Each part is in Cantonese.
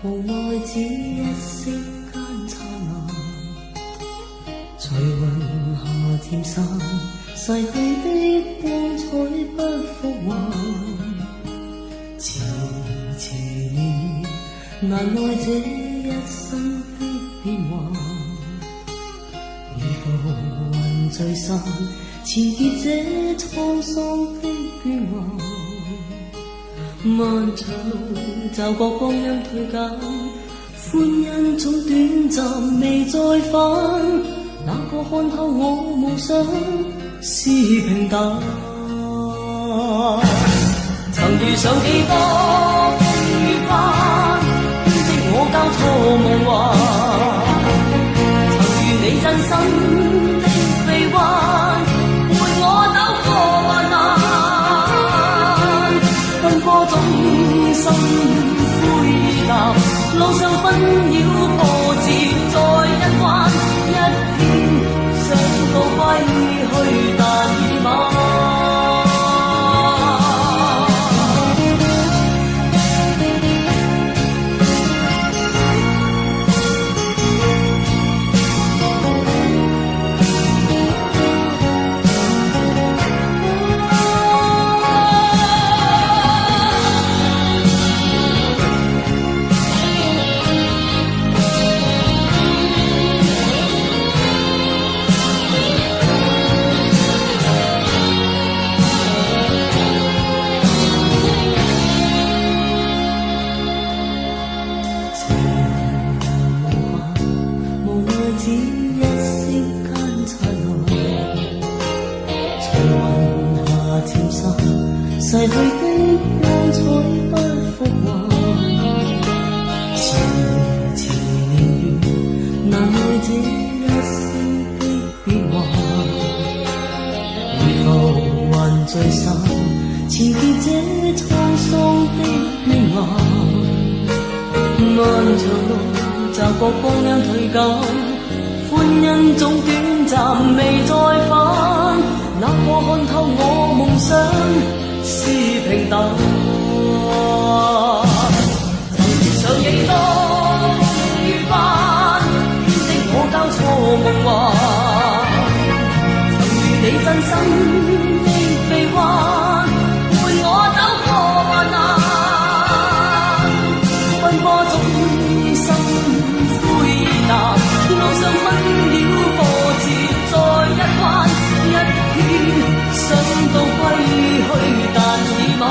無奈只一息間燦爛，隨雲霞漸散，逝去的光彩不復還。遲遲年月，難耐這一生的變幻。如浮雲聚散，纏結這滄桑的倦顏。漫長路，驟覺光陰退減，歡欣總短暫未再返。那個看透我夢想是平淡，曾遇上幾多風雨翻，編織我交錯夢幻。曾遇你真心的臂彎，伴我走過患難。奔波中心灰意淡，路上紛擾波折再一彎。一天想到歸去，但已晚。逝去的光彩不復還，遲遲年月，難耐這一生的變幻。如浮雲聚散，纏結這滄桑的倦顏。漫長路，驟覺光陰退減，歡欣總短暫未再返。那個看透我夢想是平淡，曾遇上幾多風雨翻，編織我交錯夢幻。曾遇你真心的臂彎，伴我走過患難。奔波中心灰意淡，路上紛擾波折再一彎。一天想到歸去，但已晚。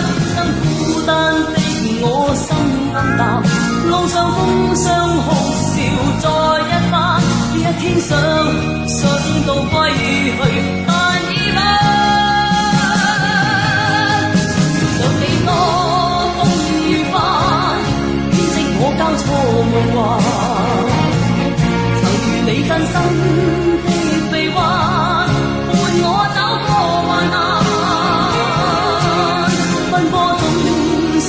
人生孤單的我心暗淡，路上風霜哭笑再一番。一天想到歸去，但已晚。上幾多風雨翻，編織我交錯夢幻。曾遇你真心的臂彎，伴我走過患難。奔波中心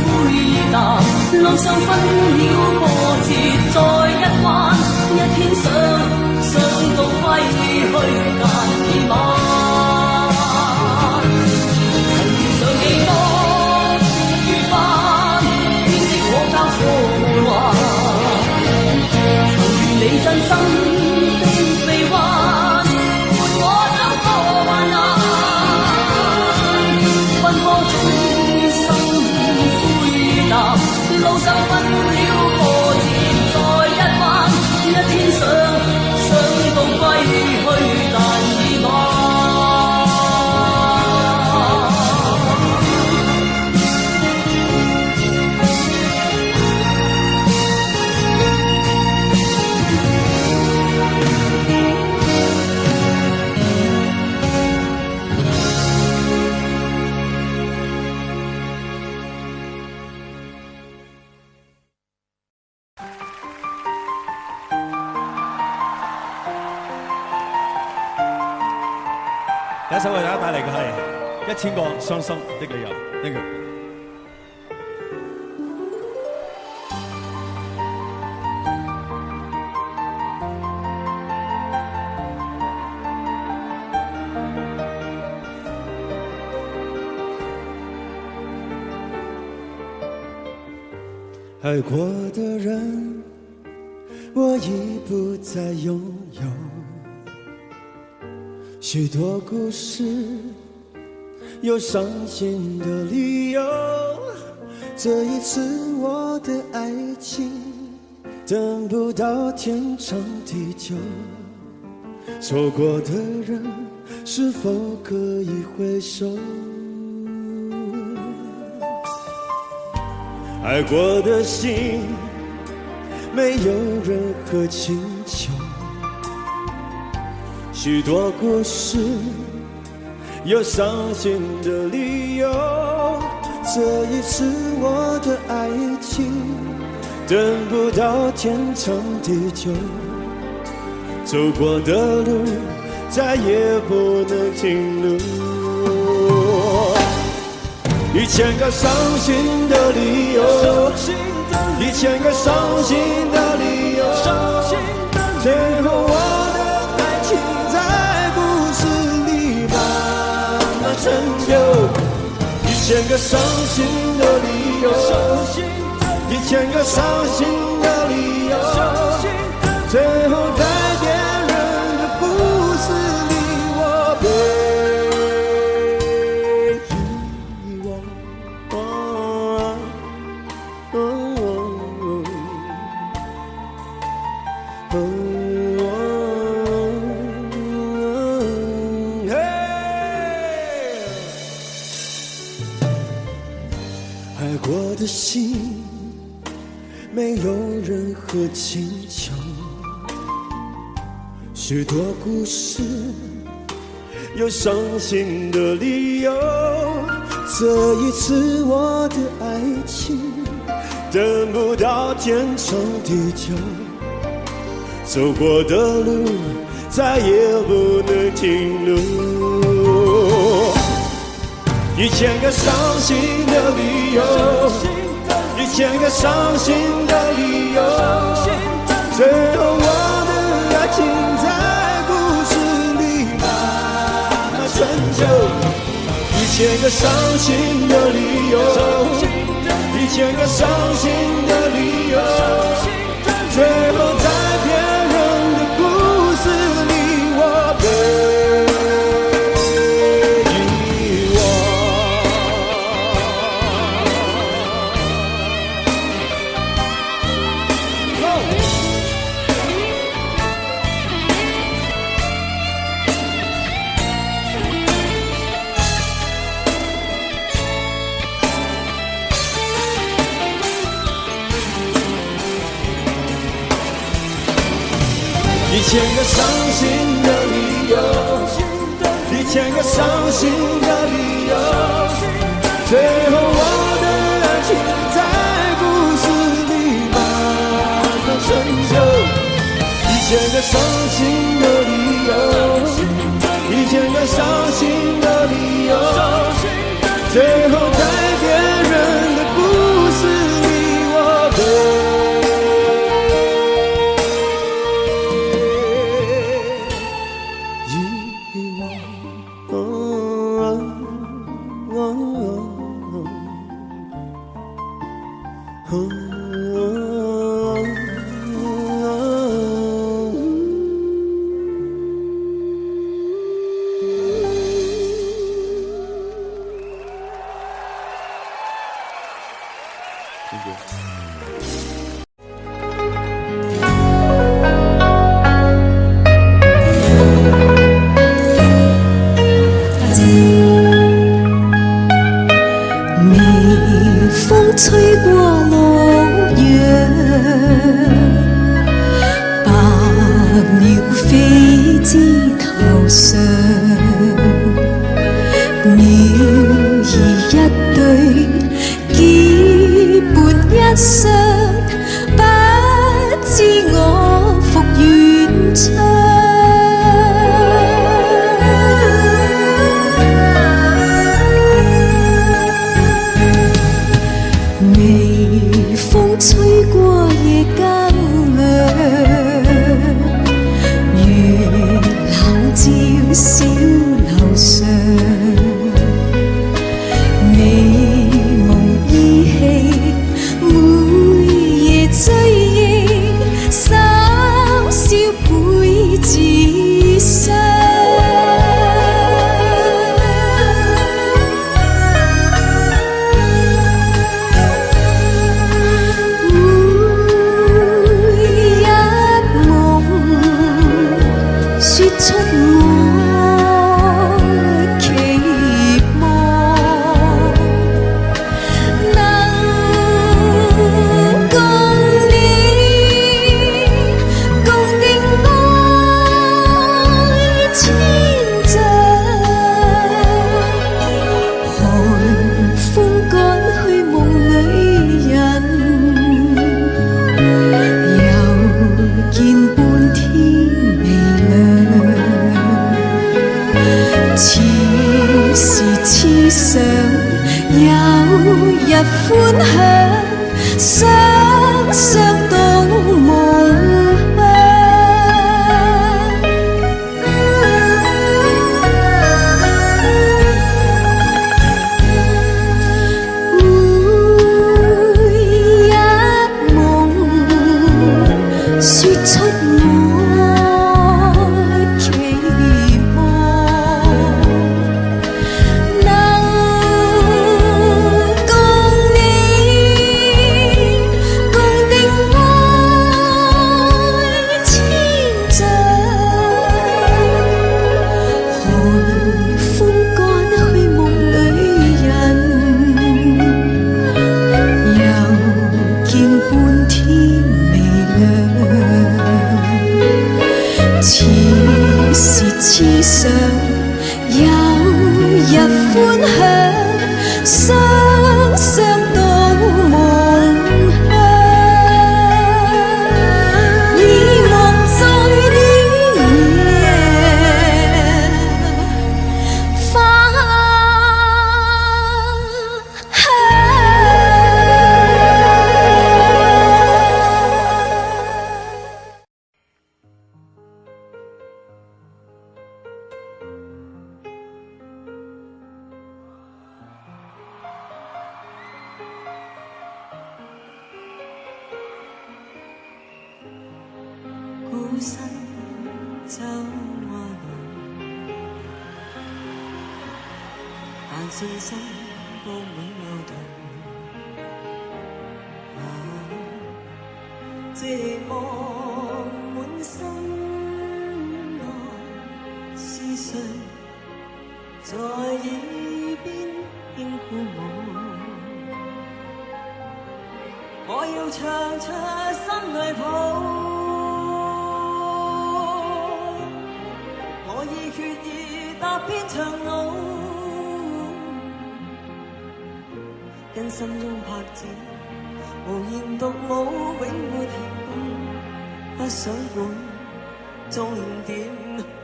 灰意淡，路上紛擾波折再一彎。一天想到歸去，但已晚。曾遇上幾多風雨翻，編織我交錯夢幻。曾遇你真心的臂彎，伴我走過患難。奔波中心灰意淡，路上紛擾波折再一彎。一天想到歸去，但已晚。第一首為大家帶嚟嘅係1000個傷心的理由。Thank you。爱过的人，我已不再拥有。许多故事，有伤心的理由。这一次，我的爱情等不到天长地久。错过的人，是否可以回首？爱过的心，没有任何请求。许多故事，有伤心的理由。这一次，我的爱情等不到天长地久。走过的路，再也不能停留。1000个伤心的理由，1000个伤心的理由，最后我的爱情在故事里慢慢成就。1000个伤心的理由，1000个伤心的理由，最后在别人的故事里，我被爱过的心，没有任何请求。许多故事，有伤心的理由。这一次，我的爱情等不到天长地久。走过的路，再也不能停留。1000个伤心的理由，1000个伤心的理由，最后我的爱情在故事里慢慢成就。1000个伤心的理由，1000个伤心的理由，最后在别人的故事里，我被1000个伤心的理由，1000个伤心的理由，最后我的爱情在故事里慢慢成就。1000个伤心的理由，1000个伤心的理由，最后在别人的故事里，我被吹過綠楊，白鳥飛枝頭上，鳥兒一對結伴一雙，不知我復遠窗。吹過夜更涼，月冷照小樓上，美夢依稀每時痴想有日歡享，雙雙到夢孤身走愛路，但信心佈滿路途。寂寞滿心內，是誰在耳邊輕呼我要唱出心裏抱。我已決意踏遍長路，跟心中拍子，無言獨舞，永沒停步，不想管終點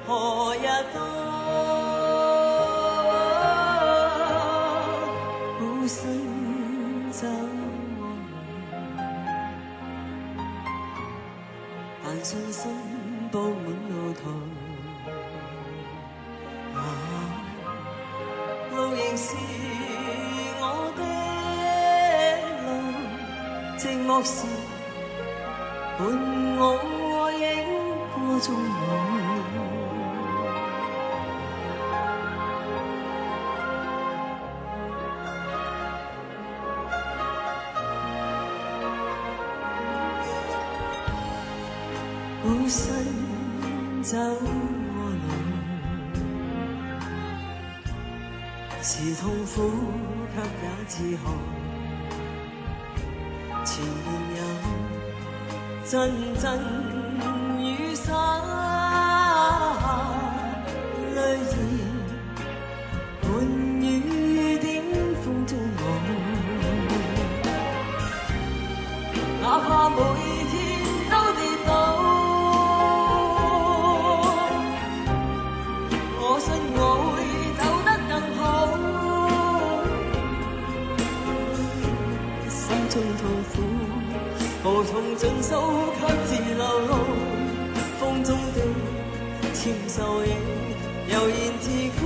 何日到。孤身走但信心佈滿路途。路仍是我的路，寂寞時伴我影過中我。孤身走我路。是痛苦，卻也自豪。前面有陣陣雨灑，淚兒伴雨點風中舞。哪怕每天都跌倒，我信我會走得更好。心中痛苦無從盡訴，卻自流露。風中的纖瘦影悠然自顧。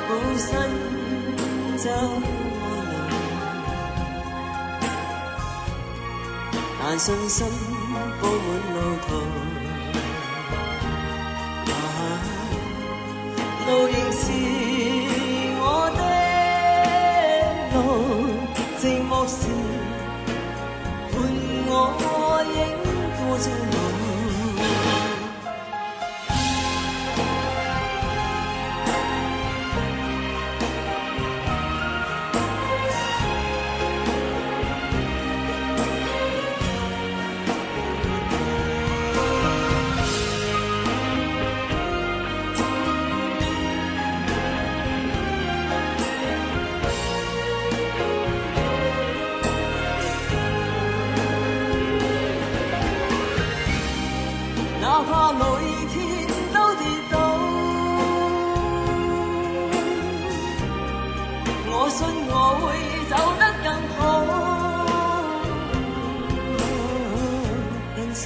孤身走我路，但信心佈滿路途。路仍是我的路，寂寞時伴我影過中路。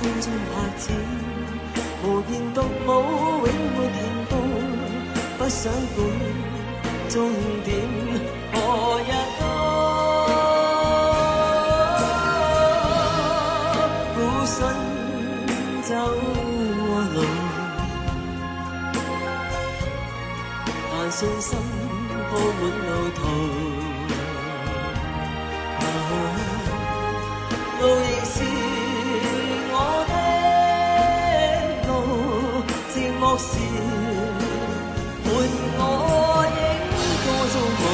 千種拍子，無言獨舞永沒停步，不想管終點何日到。孤身走路，但信心鋪滿路途。路仍是我的路，寂寞時伴我影歌中舞。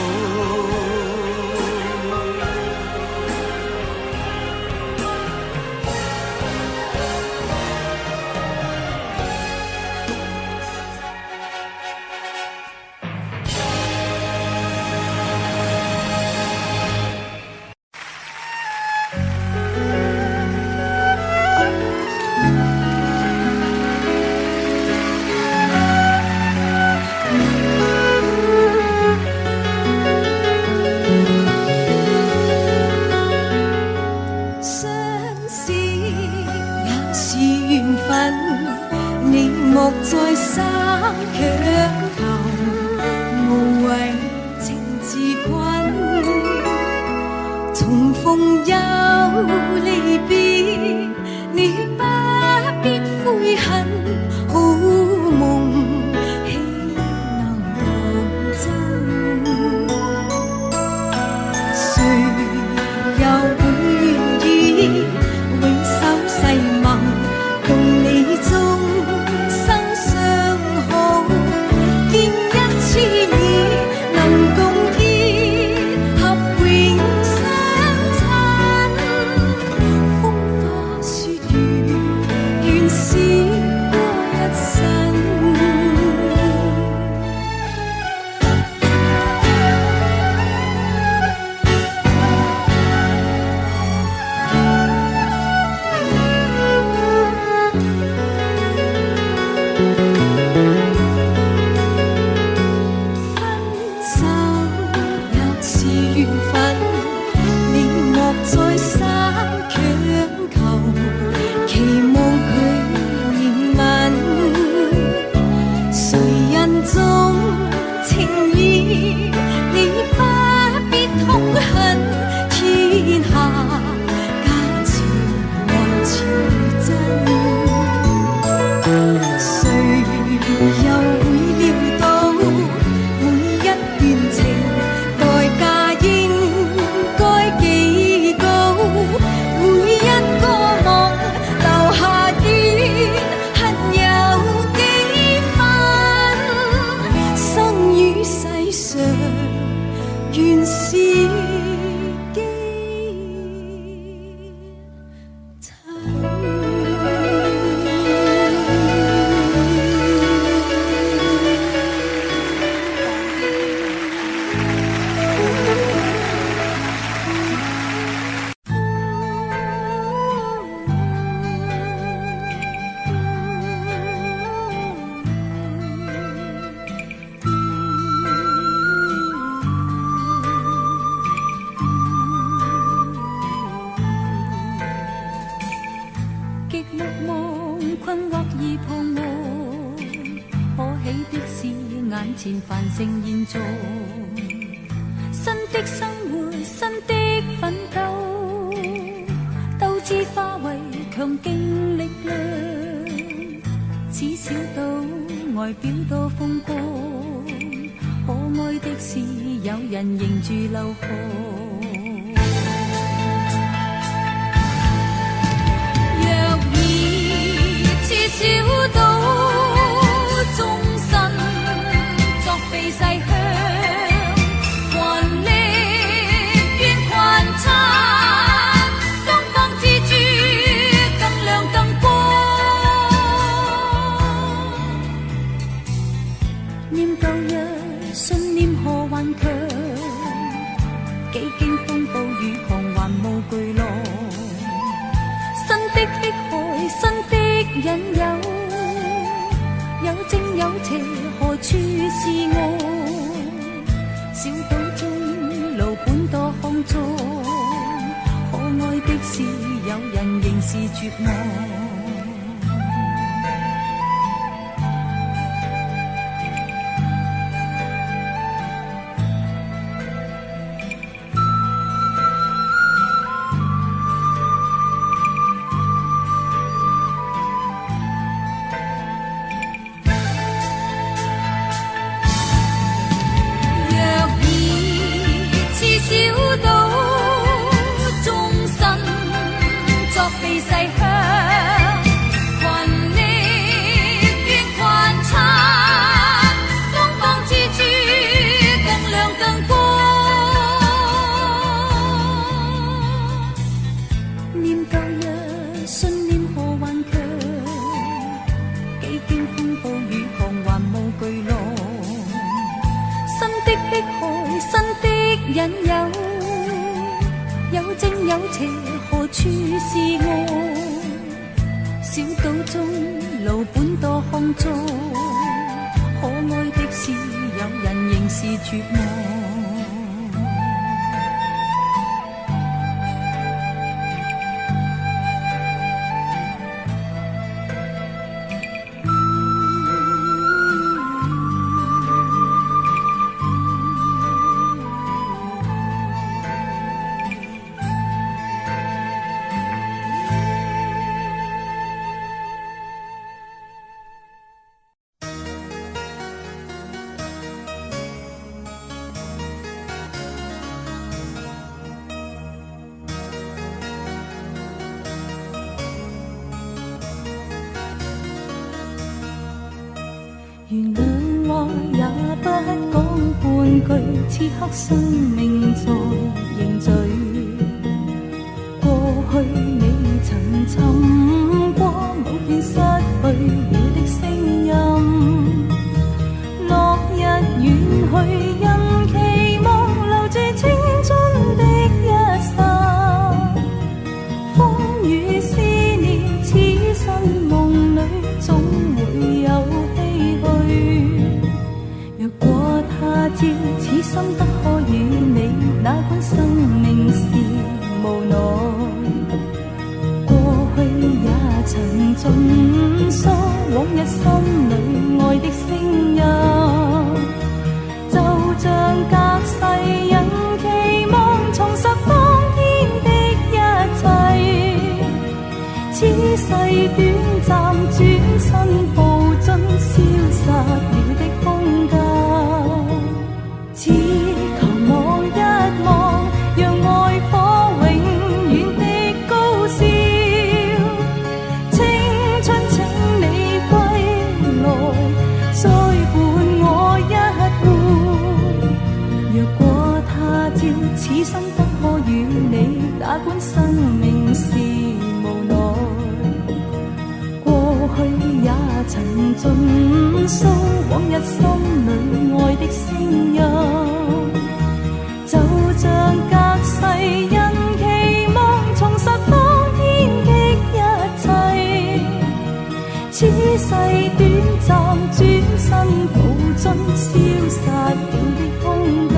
莫再三強求，無謂情自困。重逢又離別，你不必悔恨。好夢豈能當真？誰又會願意永守誓盟，共你終前繁盛現狀，新的生活，新的奮鬥，鬥志化為強勁力量。此小島外表多風光，可愛的是有人迎住流放。若以此小島細香，還力願群參，東方之珠更亮更光。念舊日信念何還強，幾經風暴雨狂還無巨浪。新的迫害，新的引誘，有正有邪，何處是我？小島中路本多康莊，可愛的是有人仍是絕望。小島，終身作避世鄉，群力越群策，東方之珠更亮更光。念舊日，信念何頑強，幾經風暴雨狂還無巨浪。新的碧海，新的引誘，有正有邪，何處是我？小島中路本多康莊，可愛的是有人仍是絕望。原諒我也不講半句，此刻生命在凝聚。過去你曾尋過某段失去了的聲音，落日遠去，因期望留住青春的一剎。風雨思念，此生夢裏總會有若果他朝此心得可與你，哪管生命是無奈。過去也曾盡訴往日心裏愛的聲音，就像隔世人期望重拾當天的一切。此世短暫，轉身步進消失了的空間。只求望一望，讓愛火永遠的高燒。青春請你歸來，再伴我一回。若果他朝此生得可與你，哪管生命是無奈。過去也曾盡訴往日心裏愛的聲音，就像隔世人期望重拾當天的一切。此世短暫，轉身步進消失了的空間。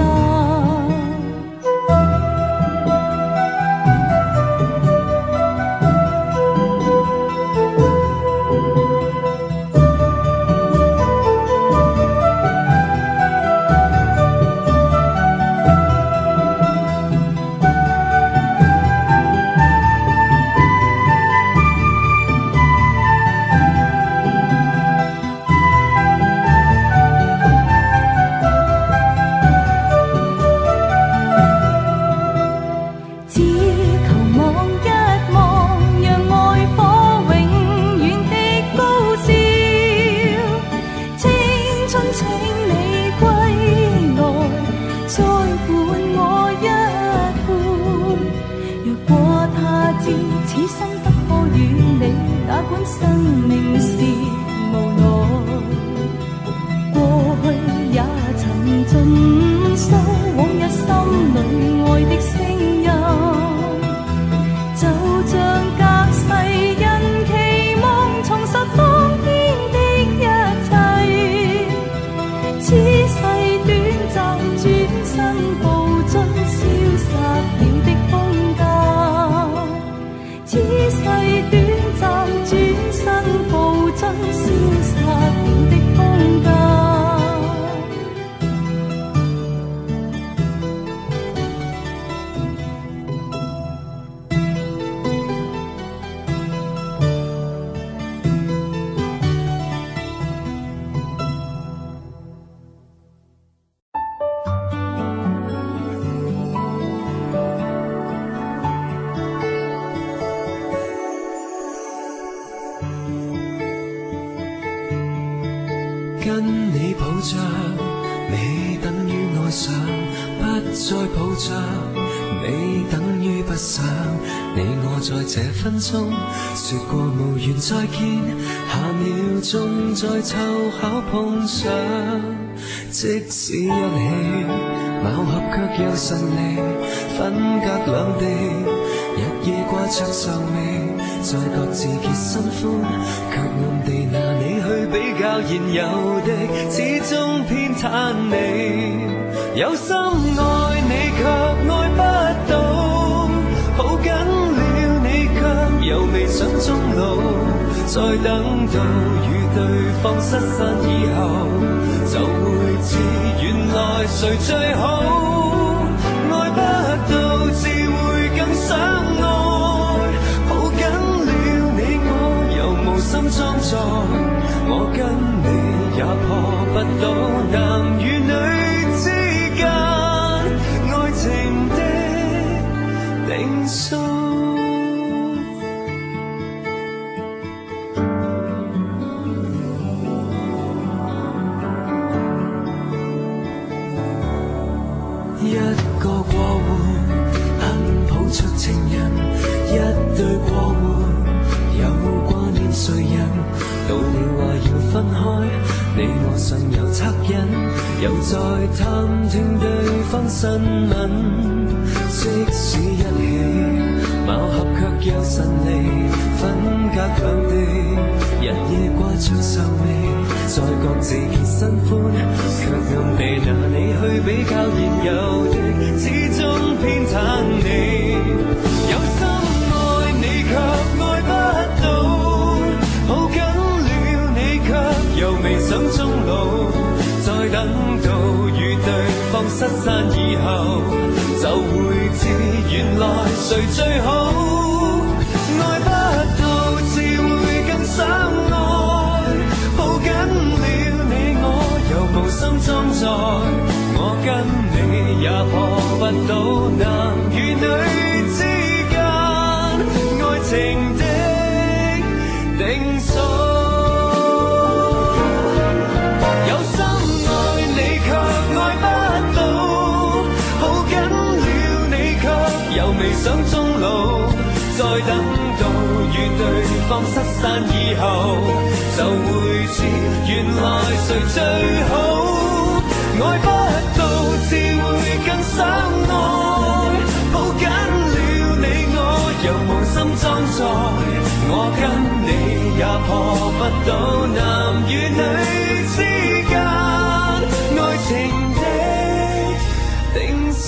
跟你抱着，你等於愛上，不再抱着，你等於不想。你我在這分鐘說過無緣再見，下秒鐘再湊巧碰上。即使一起貌合卻又神離，分隔兩地，日夜掛着愁眉，再各自結新歡，卻暗地拿你去比較現有的，始終偏袒你。有心愛你卻愛不到，抱緊了你卻又未想終老，再等到與對方失散以後，就會知原來誰最好。愛不到只會更想愛，抱緊了你我又無心裝載，我跟你也破不到男與女之間愛情的定數。一個過換，肯抱出情人；一對過換，有掛念誰人？到了話要分開，你我尚有惻隱，又再探聽對方新聞。即使一起，貌合卻又神離，分隔兩地，日夜掛着愁眉，再各自結新歡，卻暗地拿你去比較現有的，始終偏袒你。有心愛你卻愛不到，抱緊了你卻又未想終老，再等到與對方失散以後，就會知原來誰最好。愛不到只會更想愛，抱緊了你我又無心裝載，我跟你也破不到男與女之間愛情的定數。有心愛你卻愛不到，抱緊了你卻又未想終老，再等到與對方失散以後，就會知原來誰最好。愛不到只會更想愛，抱緊了你我又無心裝載，我跟你也破不到男與女之間愛情的定數。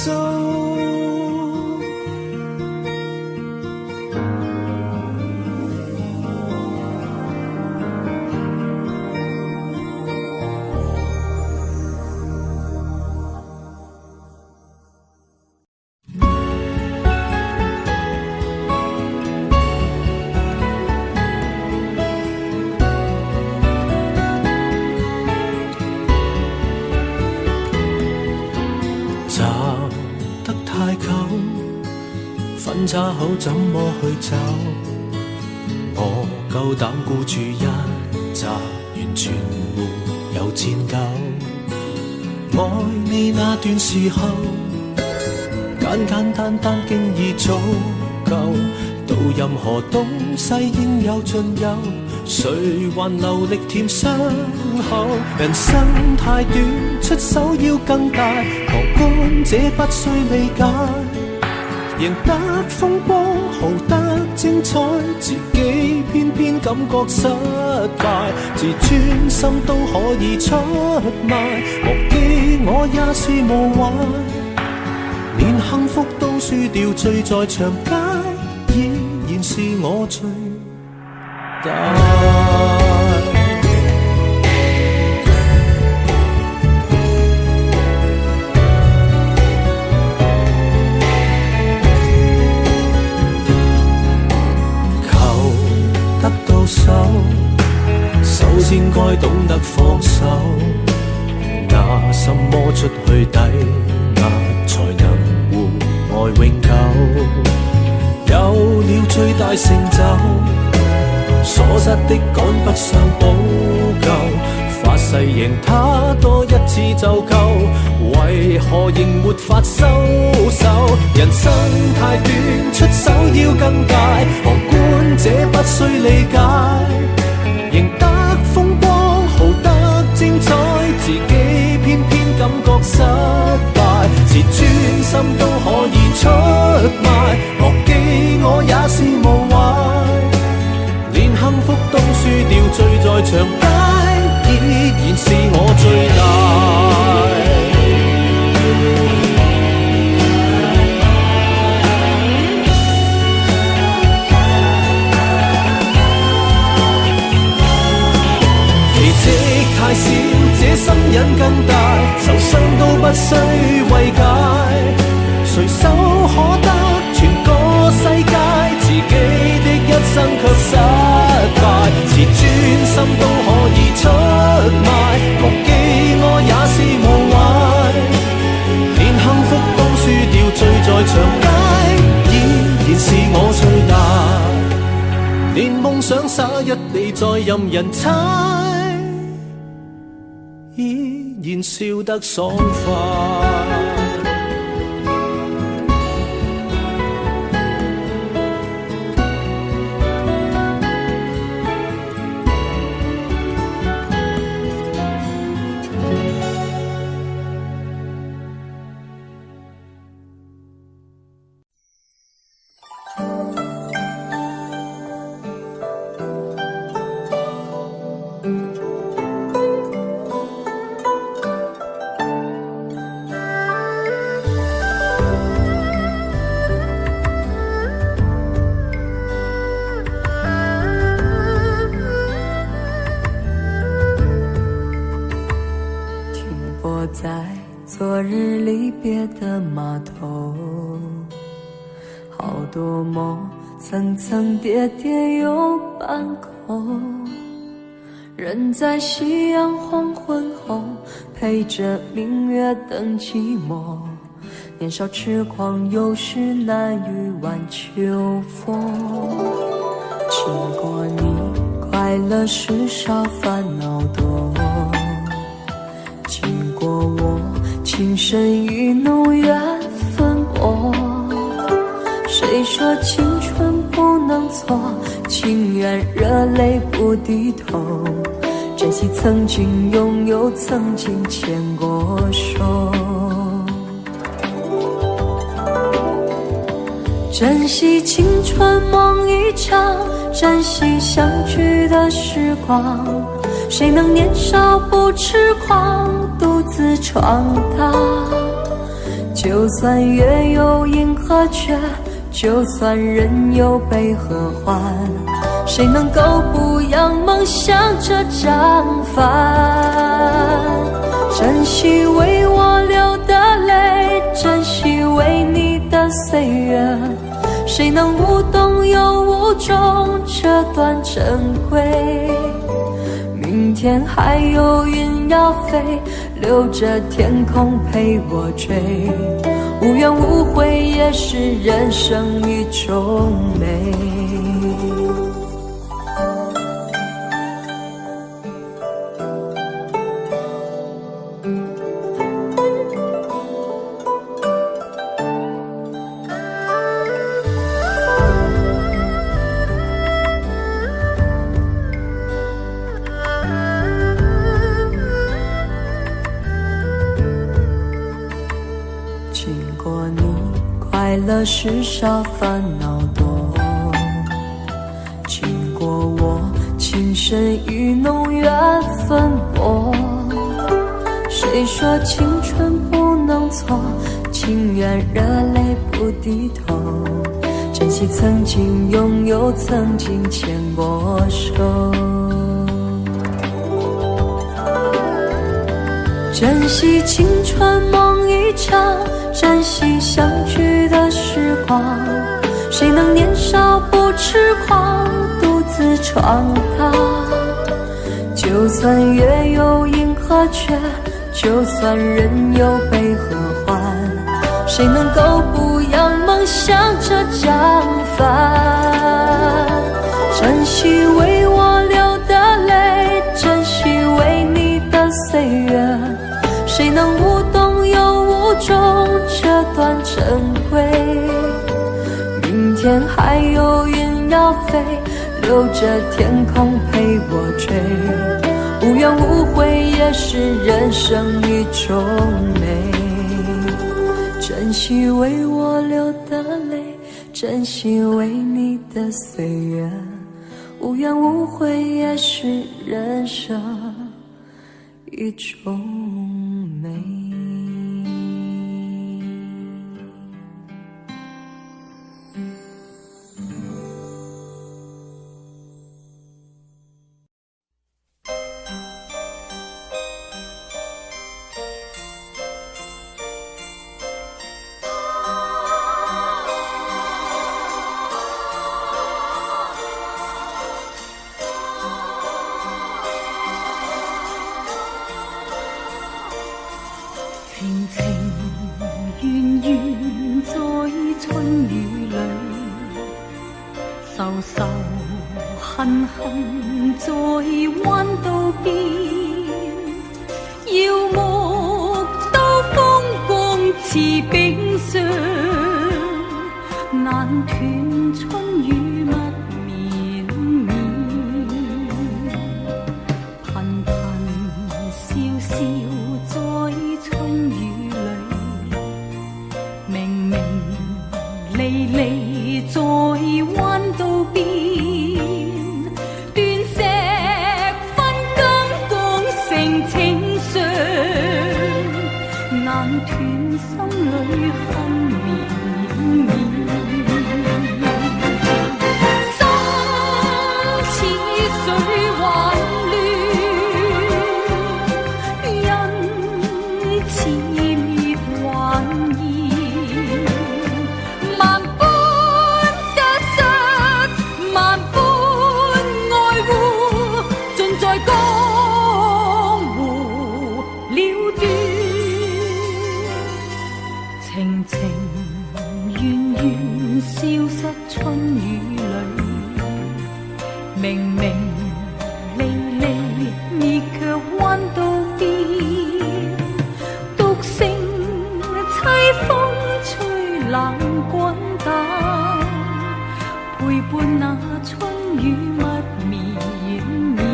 分岔口怎麼去找？我夠膽孤注一擲，完全沒有戰鬥。愛你那段時候，簡簡單單經已足夠，到任何東西應有盡有，誰還留力甜傷口？人生太短，出手要更大，旁觀者不需理解。贏得風光，豪得精彩，自己偏偏感覺失敗，自尊心都可以出賣，忘記我也是無謂，連幸福都輸掉，醉在長街，依然是我最大。首先該懂得放手，拿什麼出去抵押才能換愛永久？有了最大成就，所失的趕不上補救，發誓贏他多一次就夠，為何仍沒法收手？人生太短，出手要更大，旁觀者不需理解，贏得風光，豪得精彩，自己偏偏感覺失敗，自尊心都可以出賣，忘記我也是無壞，連幸福都輸掉，醉在長街，依然是我最大。奇蹟太少，這心癮更大，受傷都不需慰解，隨手可得全個世界，自己的一生卻失敗，自尊心都可以出賣，忘記我也是無壞，連幸福都輸掉，醉在長街，依然是我最大，連夢想灑一地再任人踩，依然笑得爽快。在昨日离别的码头，好多梦层层叠叠又半空，人在夕阳黄昏后，陪着明月等寂寞，年少痴狂有时难御晚秋风，经过你快乐时少烦恼多，经过我情深意浓缘分薄，谁说青春不能错，情愿热泪不低头，珍惜曾经拥有，曾经牵过手，珍惜青春梦一场，珍惜相聚的时光，谁能年少不痴狂，独自闯荡，就算月有阴和缺，就算人有悲和欢，谁能够不扬梦想这张帆，珍惜为我流的泪，珍惜为你的岁月，谁能无动又无衷这段珍贵，明天还有云要飞，留着天空陪我追，无怨无悔也是人生一种美。经过你快乐时少烦恼多，经过我情深意浓缘分薄，谁说青春不能错，情愿热泪不低头，珍惜曾经拥有，曾经牵过手，珍惜青春梦一场，珍惜相聚的时光，谁能年少不痴狂，独自闯荡，就算月有阴和缺，就算人有悲和欢，谁能够不扬梦想这张帆，珍惜为我流的泪，珍惜为你的岁月，谁能无动又无衷这段珍贵？明天还有云要飞，留着天空陪我追，无怨无悔也是人生一种美。珍惜为我流的泪，珍惜为你的岁月，无怨无悔也是人生一种美。情情緣緣在春雨裏，愁愁恨恨在彎道邊，耀目兜風光似冰霜，難斷春雨密綿綿，頻頻笑笑在春雨裏，明明離離在彎道邊，斷石分金剛成情傷，難斷心裏恨綿綿。情情緣緣消失春雨裏，明明離離你卻彎道邊，獨剩凄風吹冷滾蛋，陪伴那春雨密綿綿。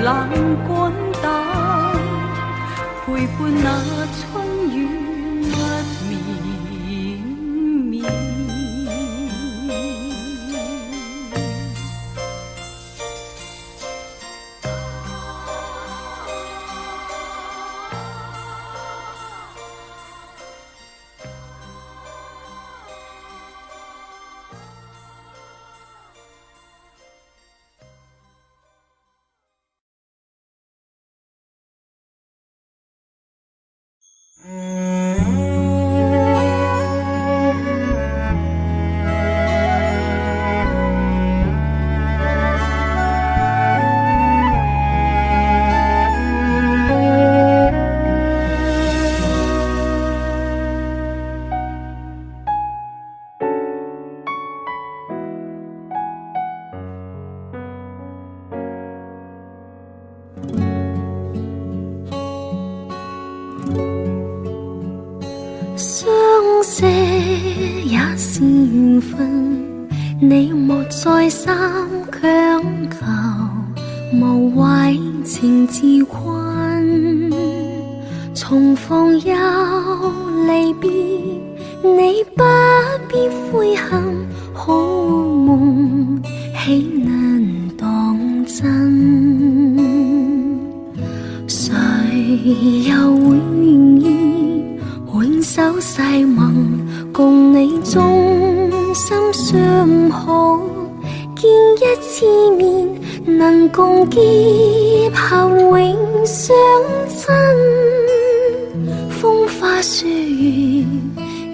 冷滾蛋，陪伴那春雨密綿綿。是緣分，你莫再三強求，無謂情自困。重逢又離別，你不必悔恨，好夢豈能當真？誰又會願意永守誓盟，共你終身相好？見一次面，能共結後永相親。風花雪月，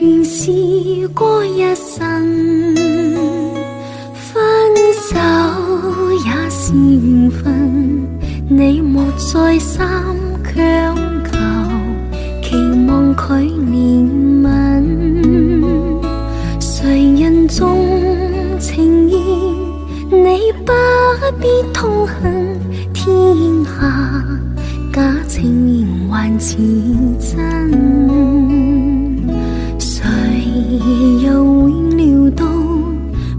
原是過一生。分手也是緣分，你莫再三強求，期望佢憐憫。誰人重情義，你不必痛恨天下，假情還似真。誰又會料到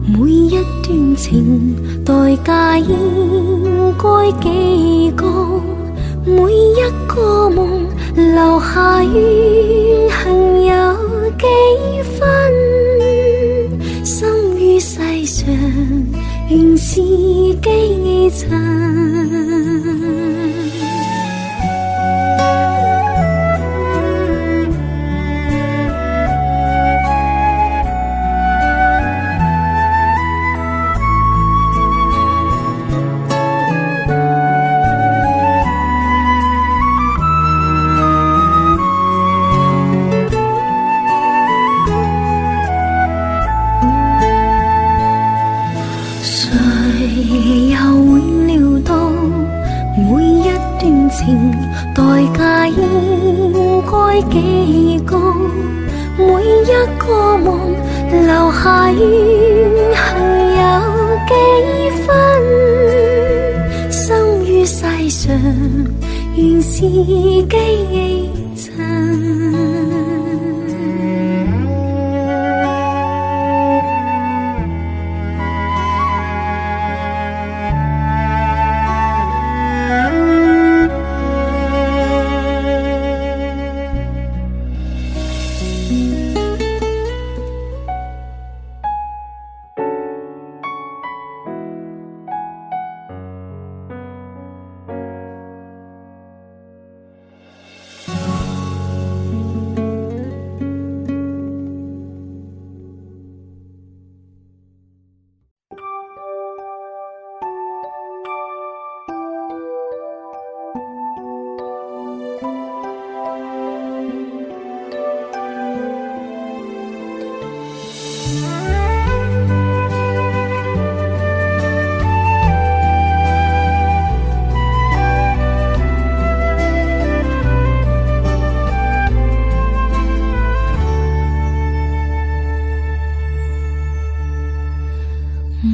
每一段情代價應該幾高？每一個夢留下怨恨有幾分？生於世上原是基層。誰又會料到每一段情代價應該幾高？每一個夢留下怨恨有幾分？生於世上原是基層。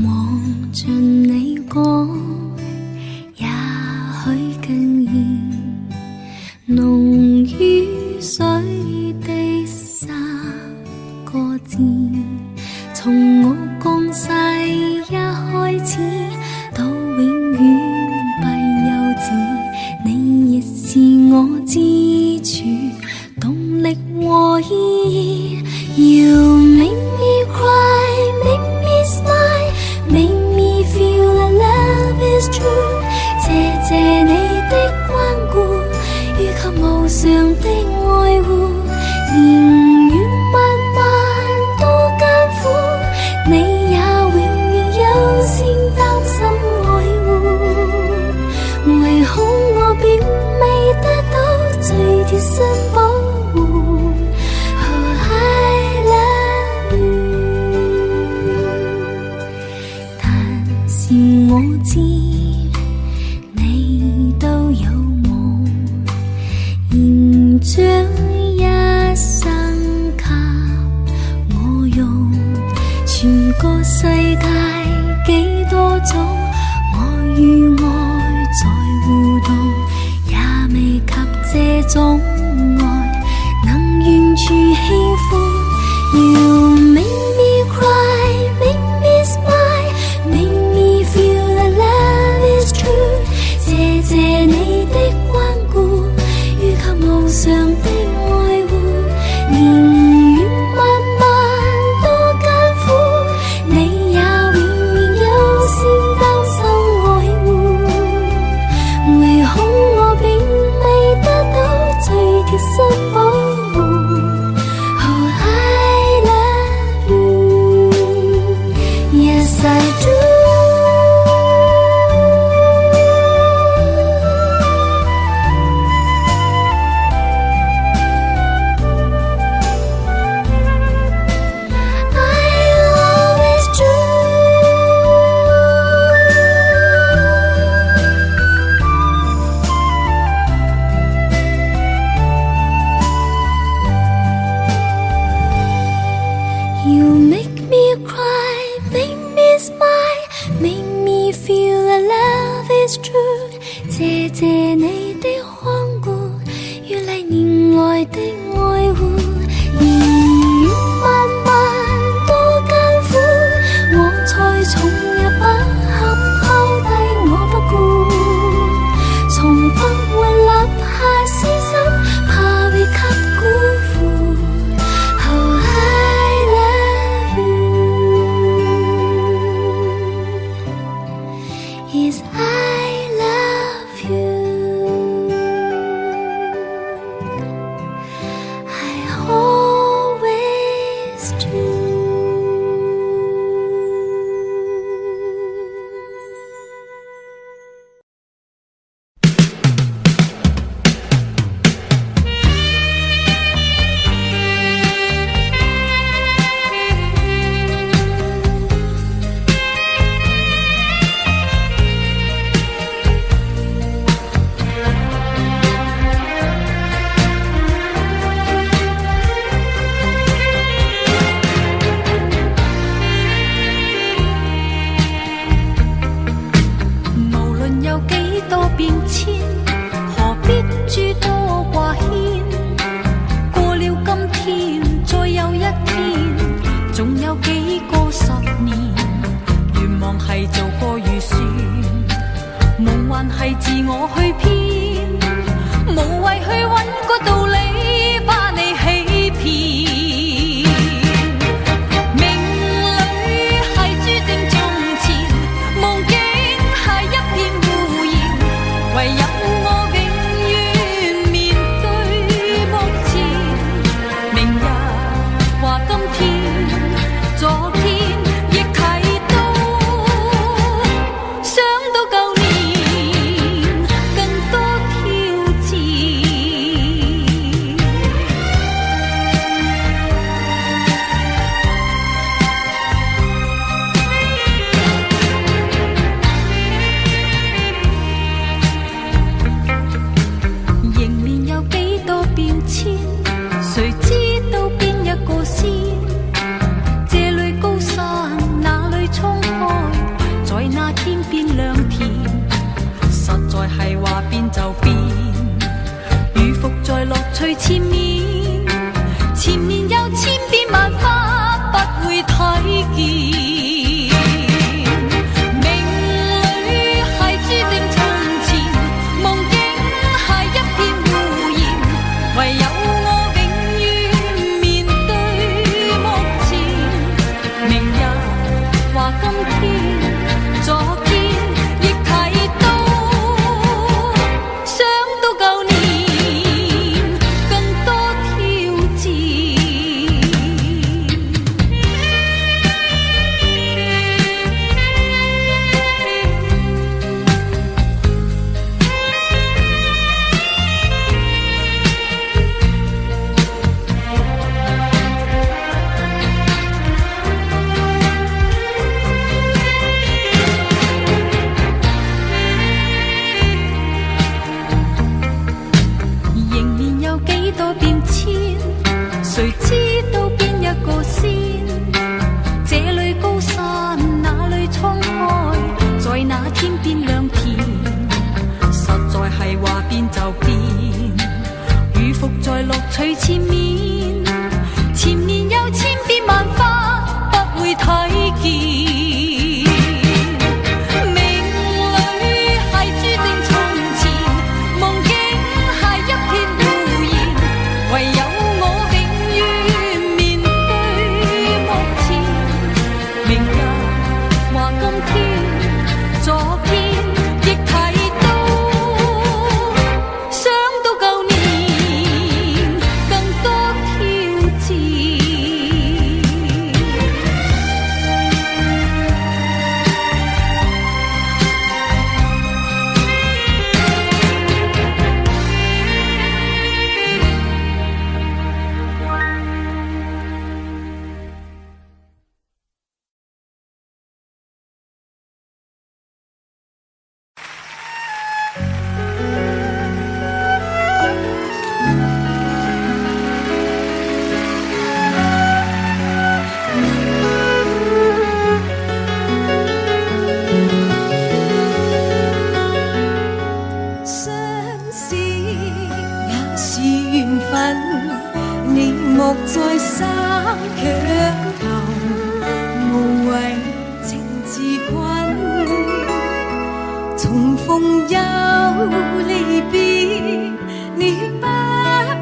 望盡你講，也許更現濃於水的沙個字。從我降世一開始，到永遠閉幼稚，你亦是我支柱，動力和意義。You make me cry, make me smile, make me feel that love is true。謝謝你的關顧，以及無常的愛護，年月漫漫都艱苦，你也永遠優先擔心愛護。唯恐我並未得到最貼心保護。我知你都有夢，現將一生給我用。全個世界幾多種，我與愛在互動，也未及這種愛能完全喜歡。You make me me cry, make me smile, make me feel that love is true。謝謝你的看顧，越嚟年來的愛護，年月漫漫多艱苦，我才從入不堪拋低我不顧，從不會立下私心，怕會給辜負。Oh I love you Yes I love you I always do。夢有離別，你不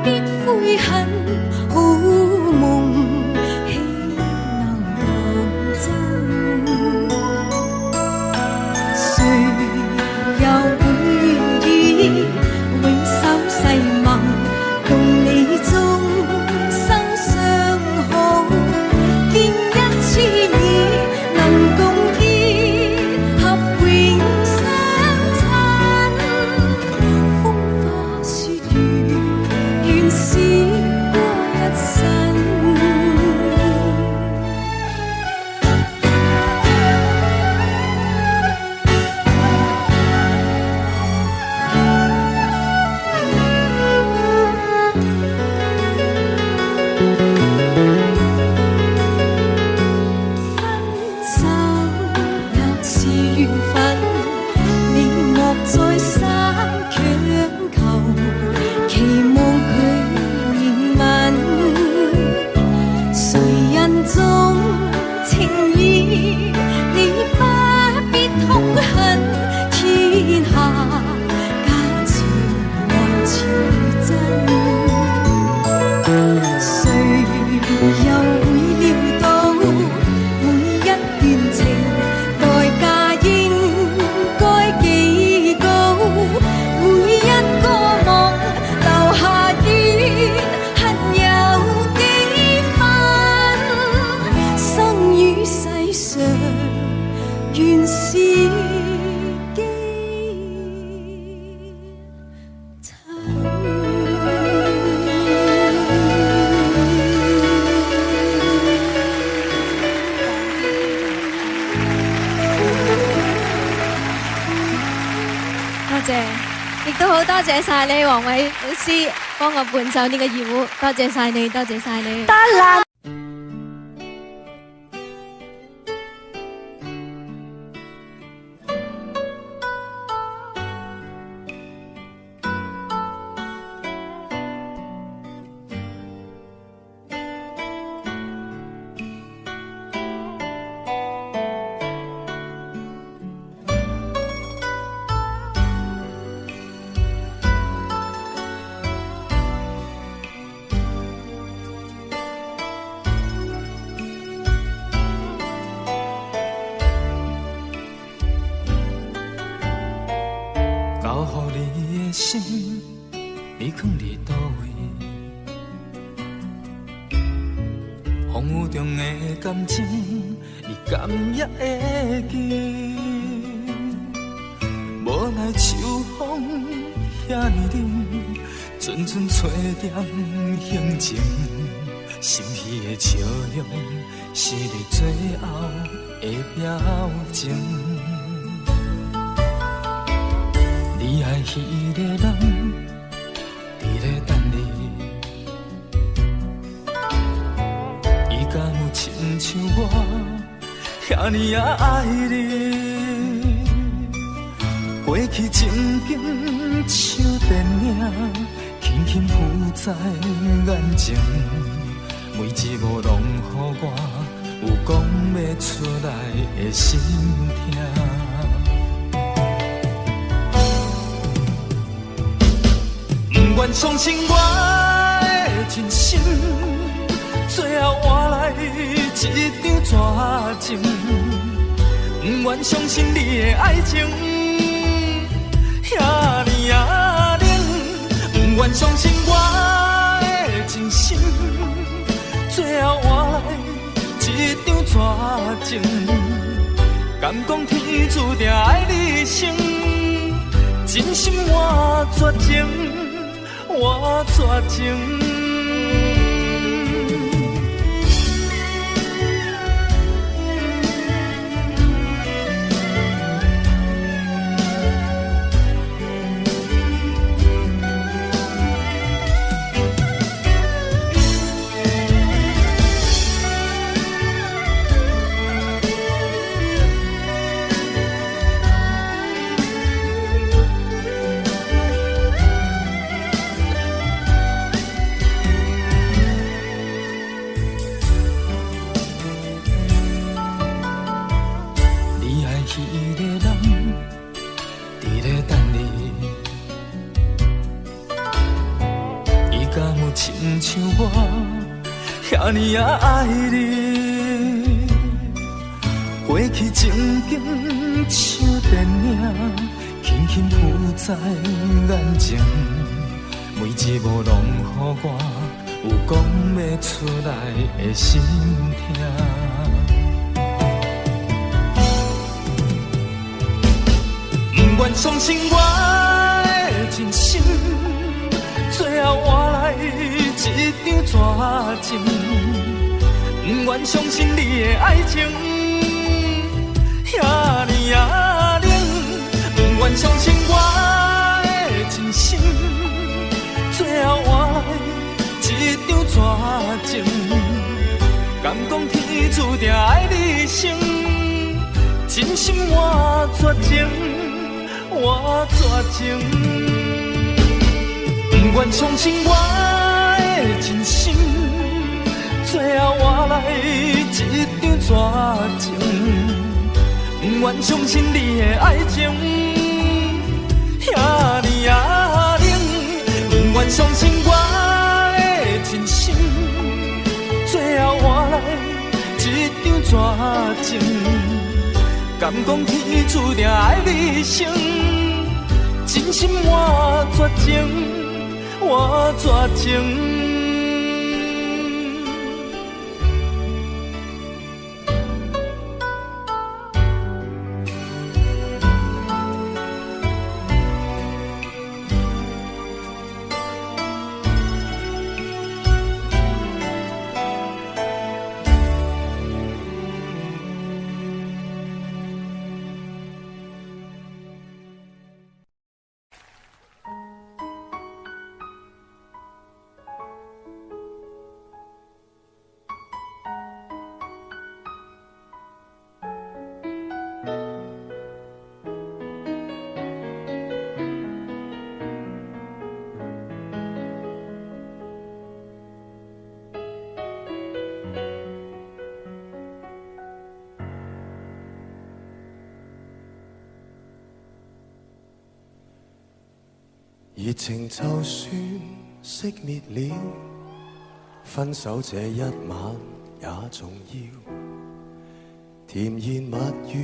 必悔恨，好夢豈能當真？誰又會願意永守誓盟，共你終生相好？見一次面，能共結合永相親。風花雪月，原是過一生。多謝晒你，黃偉老師幫我伴奏呢個二胡，多謝晒你，多謝晒你。心稀的笑容是你最后的表情。你爱彼个人，伫咧等你，伊敢有亲像我遐尼爱你？过去情景像电影，轻轻浮在眼前。每一幕拢予我有讲不出来的心痛，不愿相信我的真心，最后换来一场绝情。不愿相信你的爱情遐尼冷，不愿相信我的真心。最后换来一场绝情，敢讲天注定爱你生，真心换绝情，换绝情。像我遐尼爱你，过去情景像电影，轻轻浮在眼前，每一幕拢予我有讲不出来的心痛。不愿相信我的真心，最后换来一张绝情。不愿相信你的爱情遐尼冷，不愿相信我的真心，最后换来一张绝情。敢讲天注定爱你生，真心换绝情。我绝情，不愿相信我的真心，最后换来一张绝情。不愿相信你的爱情遐尼冷，不愿相信我的真心，最后换来一张绝情。敢讲天注定爱你生，真心我绝情，我绝情。熱情就算熄滅了，分手這一晚也重要。甜言蜜語，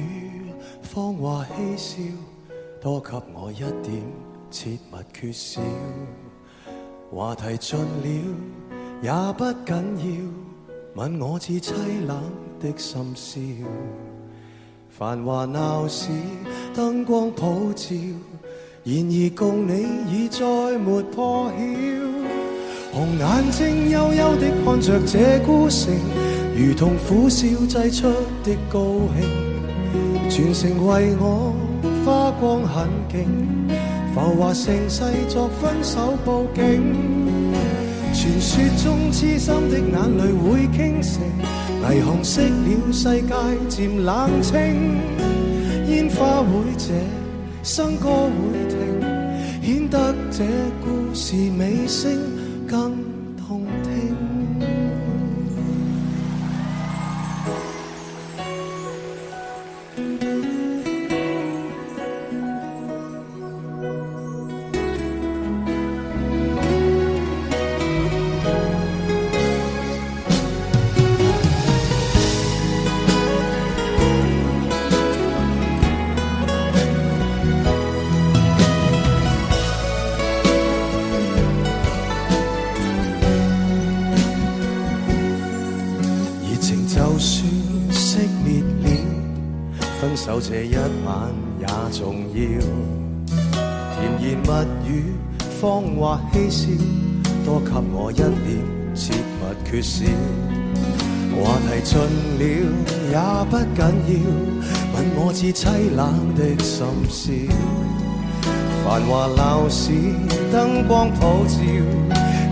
謊話嬉笑，多給我一點切勿缺少。話題盡了也不緊要，問我至凄冷的心笑。繁華鬧市，燈光普照，然而共你已再沒破曉。紅眼睛幽幽的看着這孤城，如同苦笑製出的高興。全城為我花光很勁，浮華盛世作分手報警。傳說中痴心的眼淚會傾城，霓虹熄了世界漸冷清。煙花會謝，笙歌會停，顯得這故事尾聲更動聽。分手這一晚也重要，甜言蜜語，謊話嬉笑，多給我一點切勿缺少。話題盡了也不緊要，問我至凄冷的心笑。繁華鬧市，燈光普照，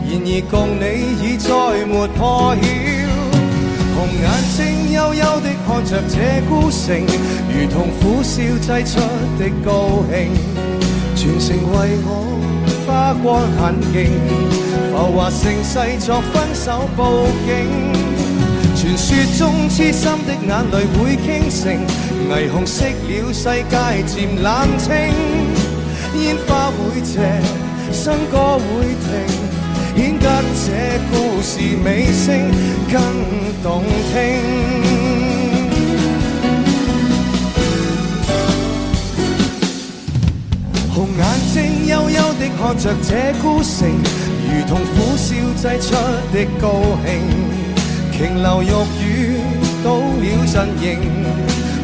然而共你已再沒破曉。紅眼睛幽幽的看着這孤城，如同苦笑製出的高興。全城為我花光很勁，浮華盛世作分手報警。傳說中痴心的眼淚會傾城，霓虹熄了世界漸冷清。煙花會謝，笙歌會停，顯得這故事尾聲更動聽。紅眼睛幽幽地看着這孤城，如同苦笑製出的高興，瓊樓玉宇倒了陣營，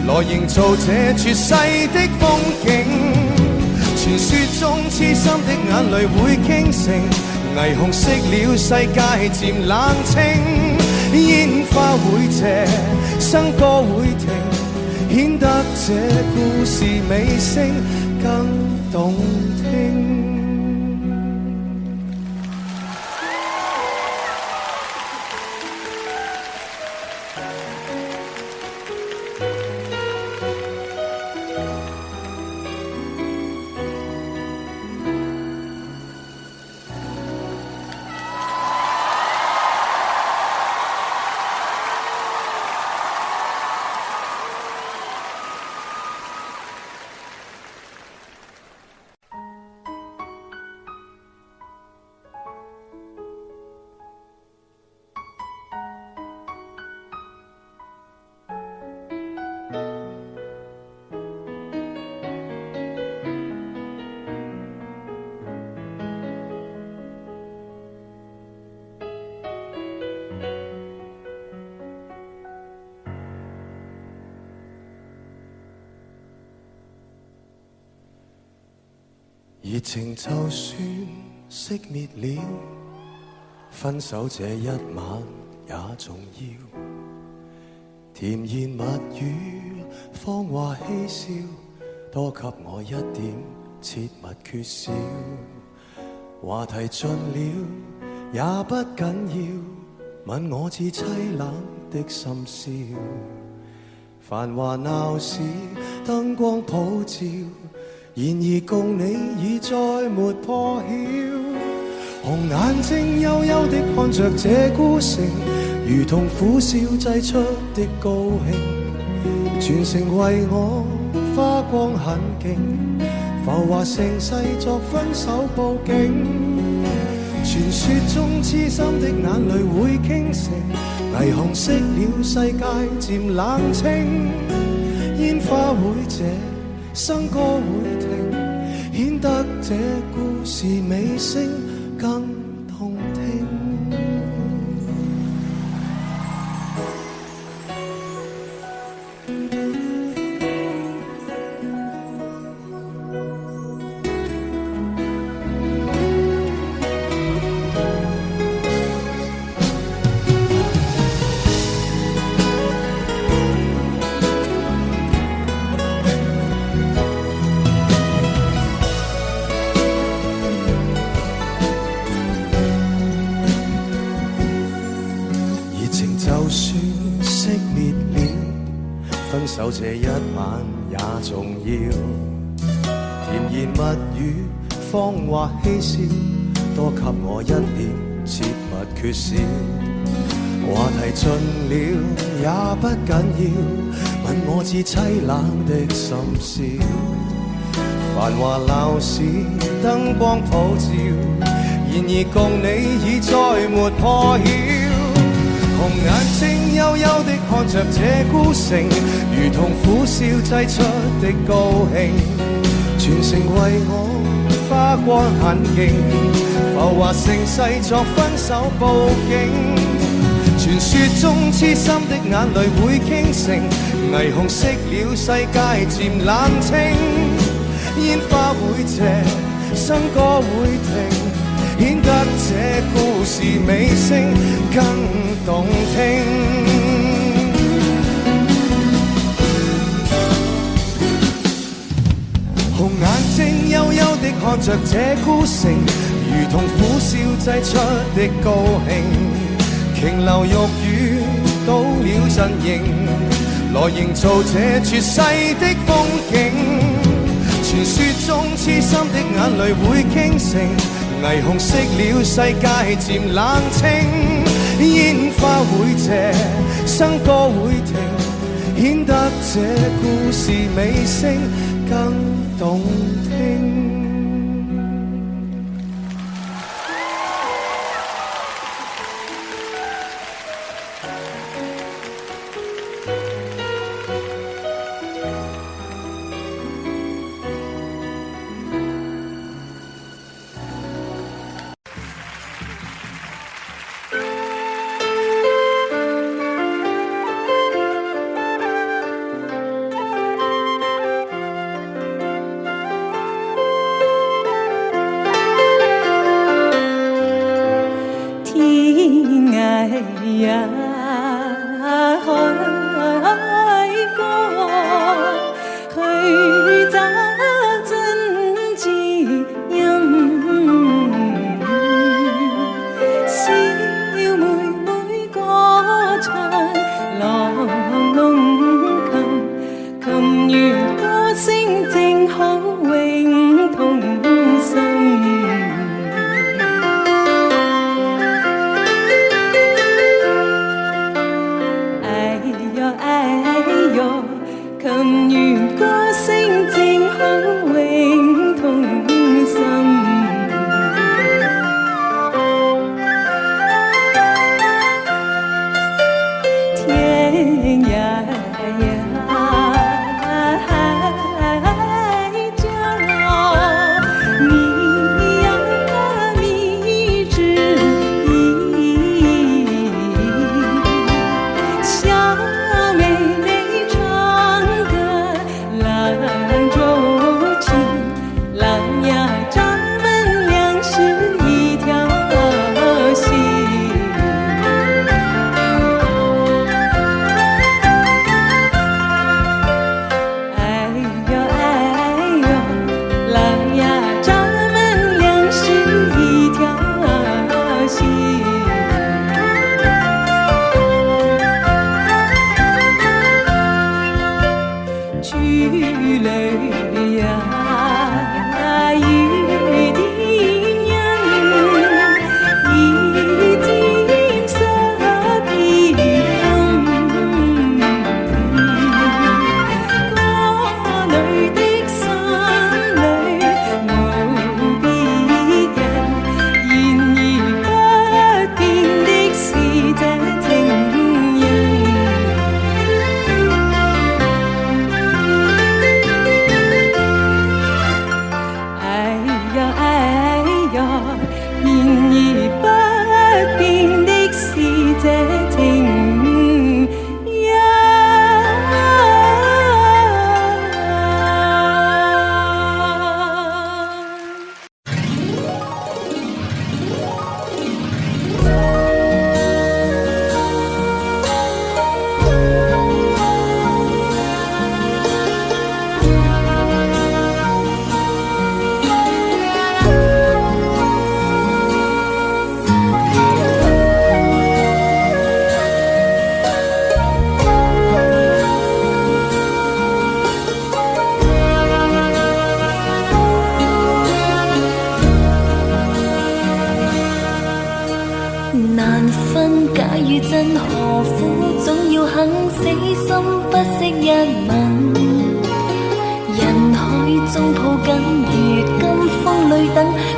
來營造這絕世的風景。傳說中痴心的眼淚會傾城，霓虹熄了世界漸冷清，煙花會謝，笙歌會停，顯得這故事尾聲更動聽。熱情就算熄滅了，分手這一晚也重要。甜言蜜語，謊話嬉笑，多給我一點切勿缺少。話題盡了也不緊要，問我至凄冷的心笑。繁華鬧市，燈光普照，然而共你已再沒破曉。紅眼睛幽幽地看着這孤城，如同苦笑製出的高興。全城為我花光很勁，浮華盛世作分手佈景。傳說中痴心的眼淚會傾城，霓虹熄了世界漸冷清，煙花會謝，笙歌會停，顯得這故事尾聲更動聽。分手這一晚也重要，甜言蜜語，謊話嬉笑，多給我一點切勿缺少。話題盡了也不緊要，問我至凄冷的心笑。繁華鬧市，燈光普照，然而共你已再沒破曉。紅眼睛幽幽地看着這孤城，如同苦笑製出的高興。全城為我花光很勁，浮華盛世作分手佈景。傳說中痴心的眼淚會傾城，霓虹熄了世界漸冷清，煙花會謝，笙歌會停，顯得這故事尾聲更動聽。紅眼睛幽幽地看着這孤城，如同苦笑製出的高興。瓊樓玉宇倒了陣營，來營造這絕世的風景。傳說中痴心的眼淚會傾城，霓虹熄了世界漸冷清，煙花會謝，笙歌會停，顯得這故事尾聲更動聽。也開過，去找真知音。小妹妹歌唱，郎弄琴，琴弦歌聲正好永同心。哎喲哎喲，琴弦歌聲正好永同心。天涯呀海角，你呀你知意。小妹妹唱歌郎奏琴，郎呀咱们俩是一条心。哎呦哎呦，郎呀咱们俩是一条心。聚淚呀雨點人，一點失意感。歌裏的心裏無別人，然而不變的是這情人。哎呀哎呀，然而不變的是這情人。難分假與真，何苦總要肯死心不惜一吻？人海中抱緊，如今風裏等，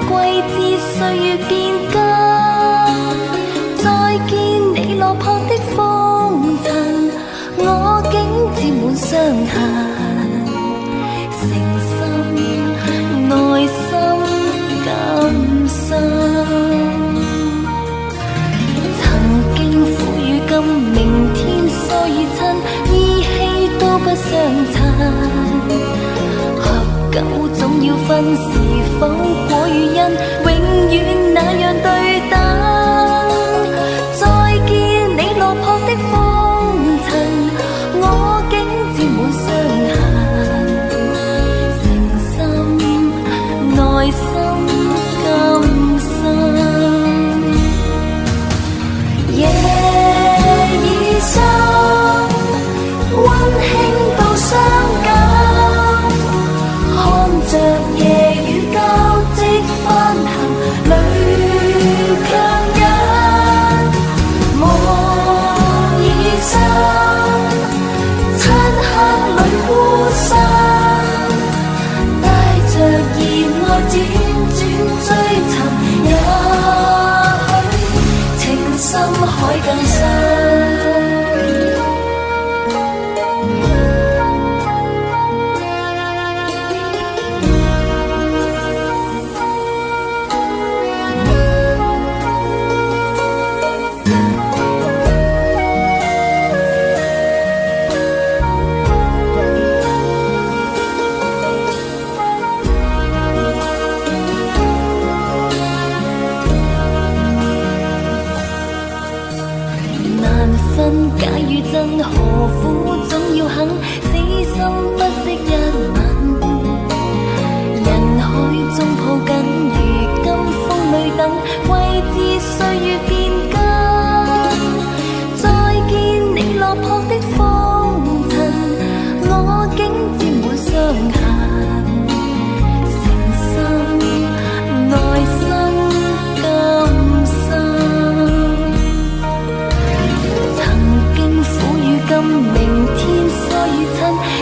歸知歲月變更。再見你落魄的風塵，我竟沾滿傷痕，誠心內心感傷。曾經苦與甘，明天疏與親，依稀都不相襯。合久總要分，是否果與因，永遠那樣對等？再見你落魄的風塵，我竟沾滿傷痕，誠心內心感傷。夜已深，溫馨到傷感，看着夜雨交織翻行，淚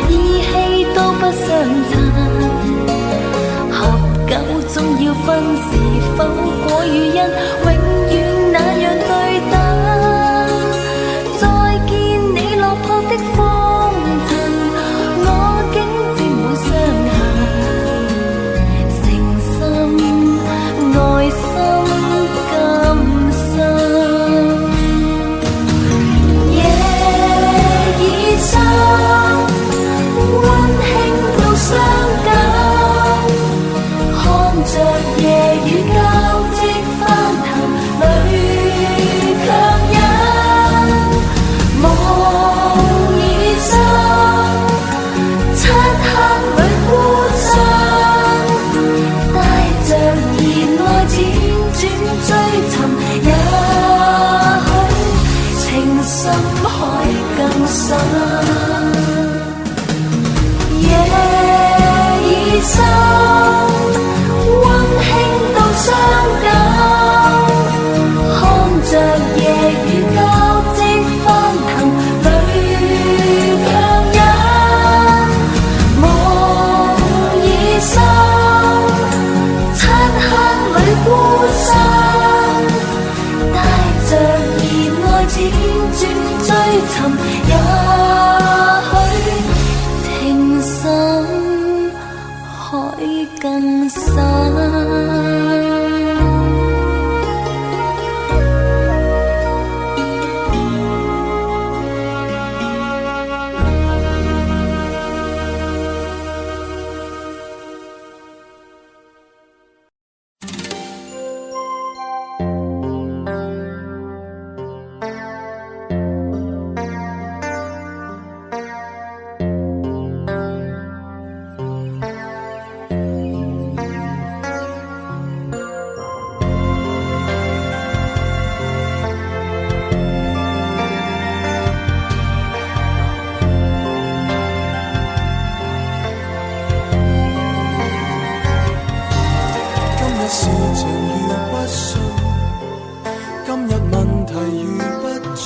義氣都不相襯。合久總要分，是否果與因永遠那樣對等？再見你落魄的風塵，我竟沾滿傷痕。誠心愛心甘心，夜已深，溫馨到傷感，看着夜雨交織翻騰，淚卻忍。夢已深，漆黑裏孤身，帶着熱愛輾轉追尋，也許情深海更深。夜已深，溫馨到傷感，看着夜雨交織翻騰，淚卻忍。夢已深，漆黑裏孤身，帶着熱愛輾轉追尋，也許情深海更深。事情如不順，今日問題如不盡，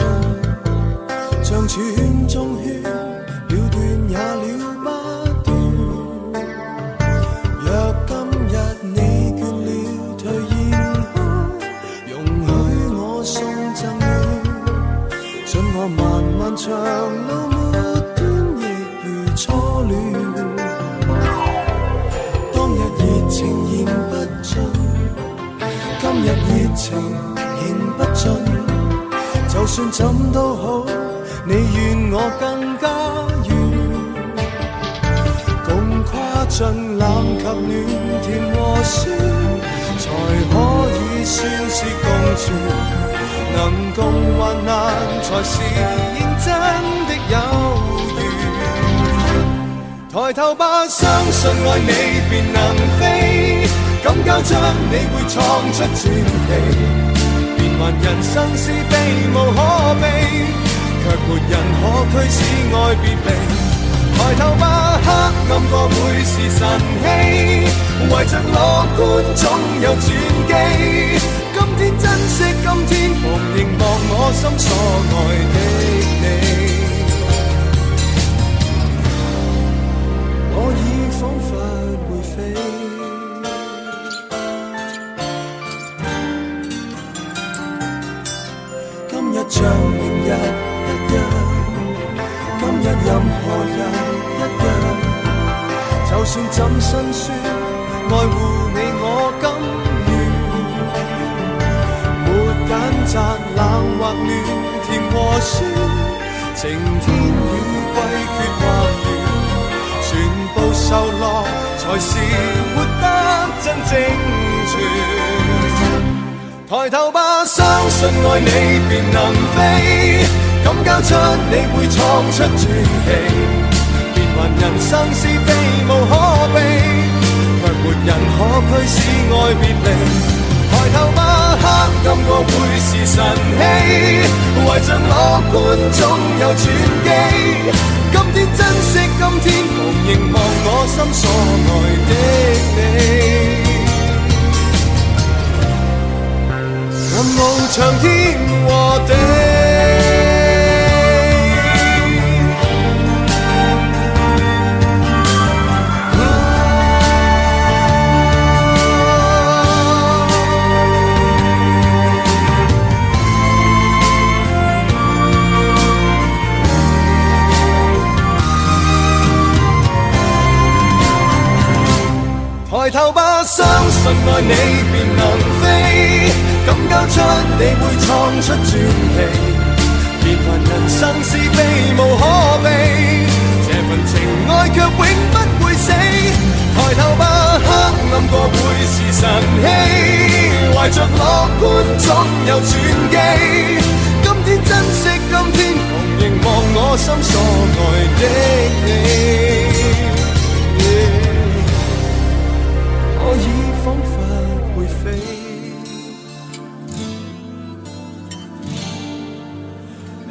像圈中圈，了斷也了不斷。若今日你倦了，退現空，容許我送贈暖，准我漫漫長路末端亦如初戀。當日熱情言不盡，今日熱情言不盡，就算怎都好，你願我更加遠，共跨進冷及暖，甜和酸，才可以算是共存，能共患難才是認真的友誼。抬頭吧，相信愛你便能飛，敢交出你會創出傳奇，變幻人生是避無可避，卻沒人可驅使愛別離。抬頭吧，黑暗過會是晨曦，為着樂觀總有轉機。今天珍惜，今天逢凝望我心所愛的你，我已彷彿會飛。今日像明日一樣，今日任何人一樣，就算怎辛酸，愛護你我甘願，沒揀擇冷或暖，甜和酸，晴天雨季缺或圓，全部受落才是活得真正全。抬頭吧，相信愛你便能飛，敢交出你會創出傳奇，變幻人生是避無可避，卻沒人可驅使愛別離。抬頭吧，黑暗過會是晨曦，為着樂觀總有轉機。今天珍惜，今天逢凝望我心所愛的你，任翱翔天和地。抬頭吧，相信愛你便能飛，敢交出你會創出傳奇。然還人生是避無可避，這份情愛卻永不會死。抬頭吧，黑暗過會是晨曦，懷着樂觀總有轉機。今天珍惜，今天逢凝望我心所愛的你，我已彷彿會飛。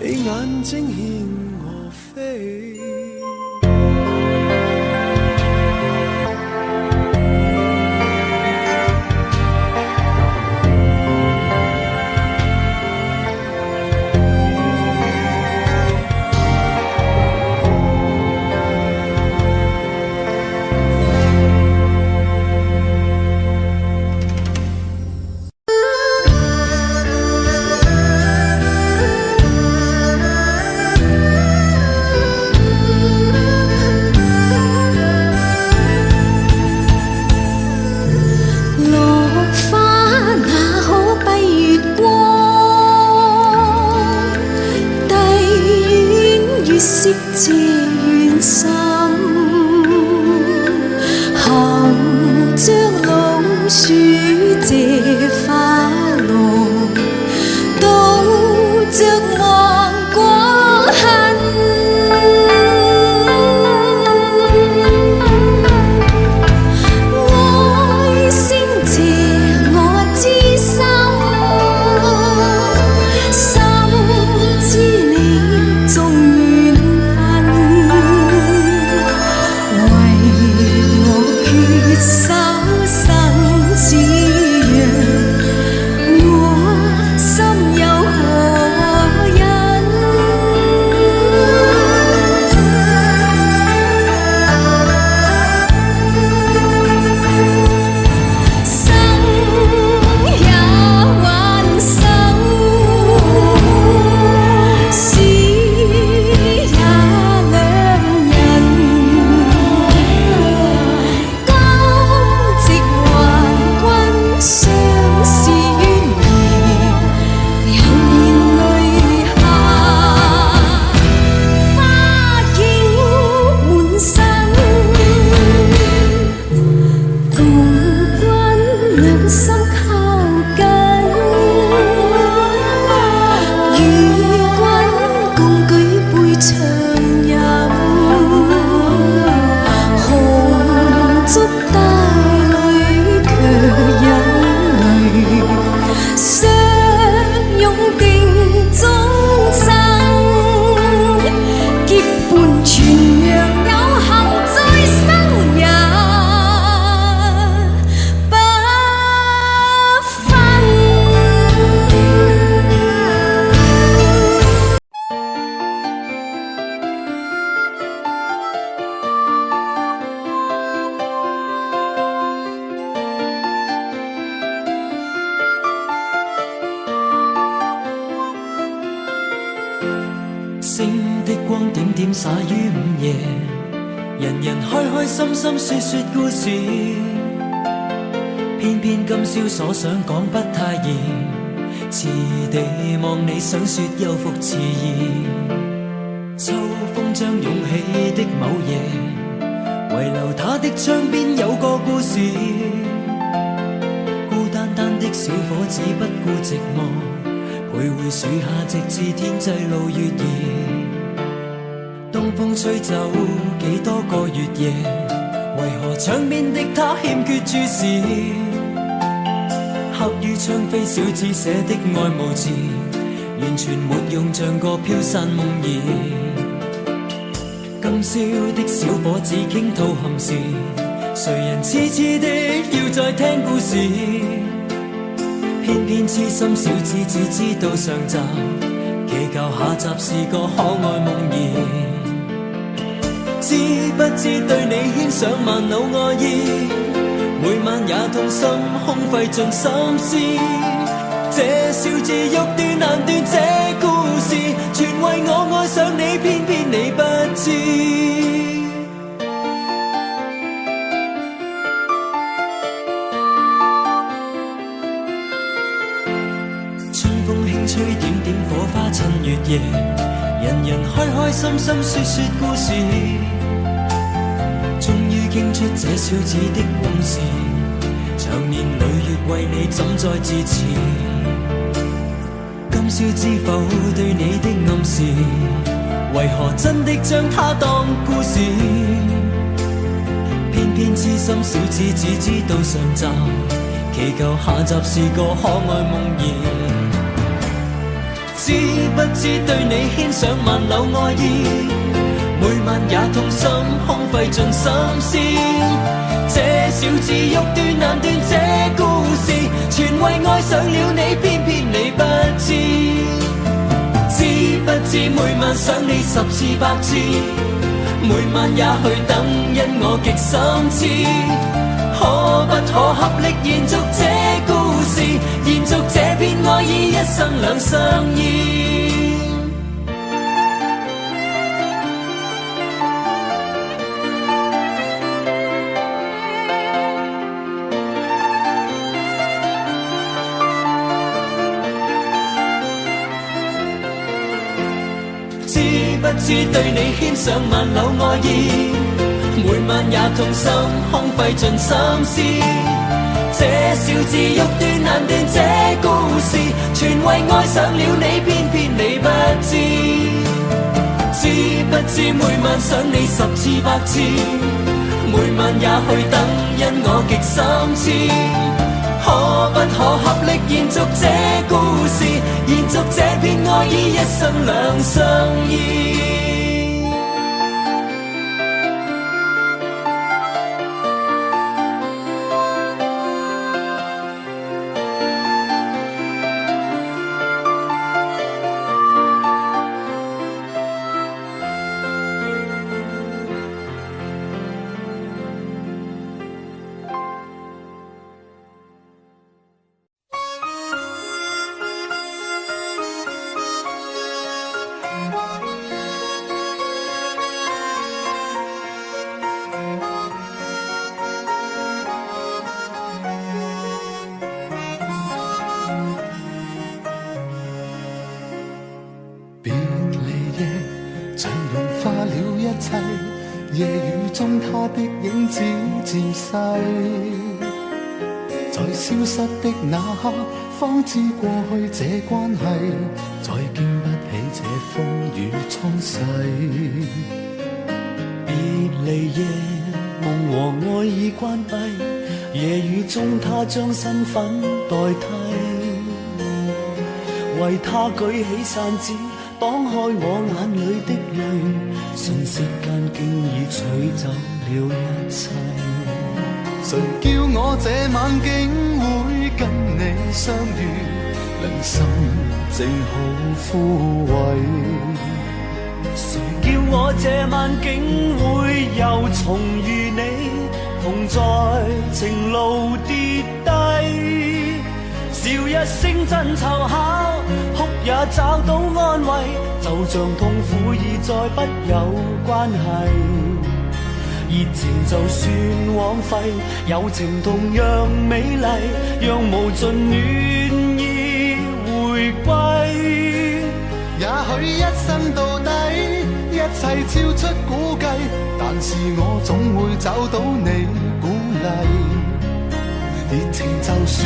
你眼睛牽我飛。這願心，後將老鼠這花路，倒着望光恨。愛先謝我知心，心知你縱手生子樣，我心有何因？生也還手，死也兩人。相是淵源，有年淚下，花澆滿身，共君兩心靠緊，與君共舉杯暢飲，紅燭帶淚卻有。相擁定終生，結伴傳揚有幸再生也不分。星的光點點灑於午夜，人人開開心心說說故事，偏偏今宵所想講不太易，遲地望你想說又復遲疑。秋風將湧起的某夜，遺留他的窗邊有個故事，孤單單的小伙子不顧寂寞，徘徊樹下直至天際露月兒。東風吹走幾多個月夜，為何窗邊的他欠缺注視？刻於窗扉小字寫的愛慕字，完全沒用，像個飄散夢兒。今宵的小伙子傾吐憾事，誰人痴痴的要再聽故事？偏偏痴心小子只知道上集，祈求下集是個可愛夢兒。知不知對你牽上萬縷愛意，每晚也痛心空費盡心思。這小字欲斷難斷，這故事全為我愛上你，偏偏你不知。夜，人人開開心心說說故事，終於傾出這小子的往事，長年累月為你怎再支持？今宵知否對你的暗示，為何真的將它當故事？偏偏痴心小子只知道上集，祈求下集是個可愛夢兒。知不知對你牽上萬縷愛意，每晚也痛心空費盡心思。這小子欲斷難斷這故事，全為愛上了你，偏偏你不知。知不知每晚想你10次100次，每晚也去等，因我極心知。可不可合力延續這故事，延續這片愛意，一生兩相依。知不知對你牽上萬縷愛意，每晚也痛心空費盡心思。這小子欲斷難斷這故事，全為愛上了你，偏偏你不知。知不知每晚想你10次100次，每晚也去等，因我極心知。可不可合力延續這故事，延續這片愛意，一生兩相依。夜雨中他的影子漸細，在消失的那刻方知過去這關係再經不起這風雨沖洗。別離夜，夢和愛已關閉，夜雨中他將身份代替，為他舉起傘子擋開我眼裏的淚，瞬息間竟已取走了一切。誰叫我這晚竟會跟你相遇，良心正好枯萎。誰叫我這晚竟會又重遇你，同在情路跌低，笑一聲真湊巧，哭也找到安慰，就像痛苦已再不有關係。熱情就算枉費，友情同樣美麗，讓無盡暖意回歸。也許一生到底，一切超出估計，但是我總會找到你鼓勵。熱情就算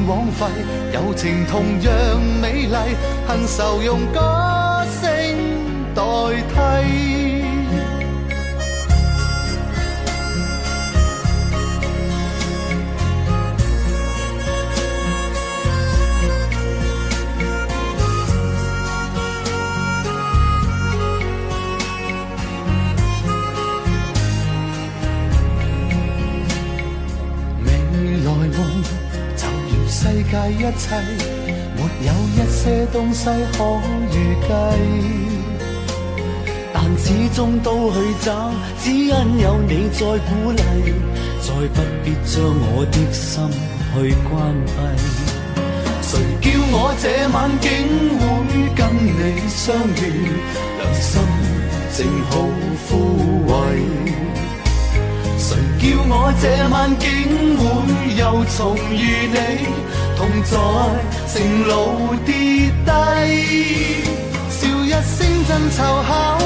枉費，友情同樣美麗，恨愁用歌聲代替。世界一切沒有一些東西可預計，但始終都去找，只因有你在鼓勵，再不必將我的心去關閉。誰叫我這晚竟會跟你相遇，良心正好枯萎。誰叫我這晚竟會又重遇你，同在情路跌低，笑一聲震湊巧，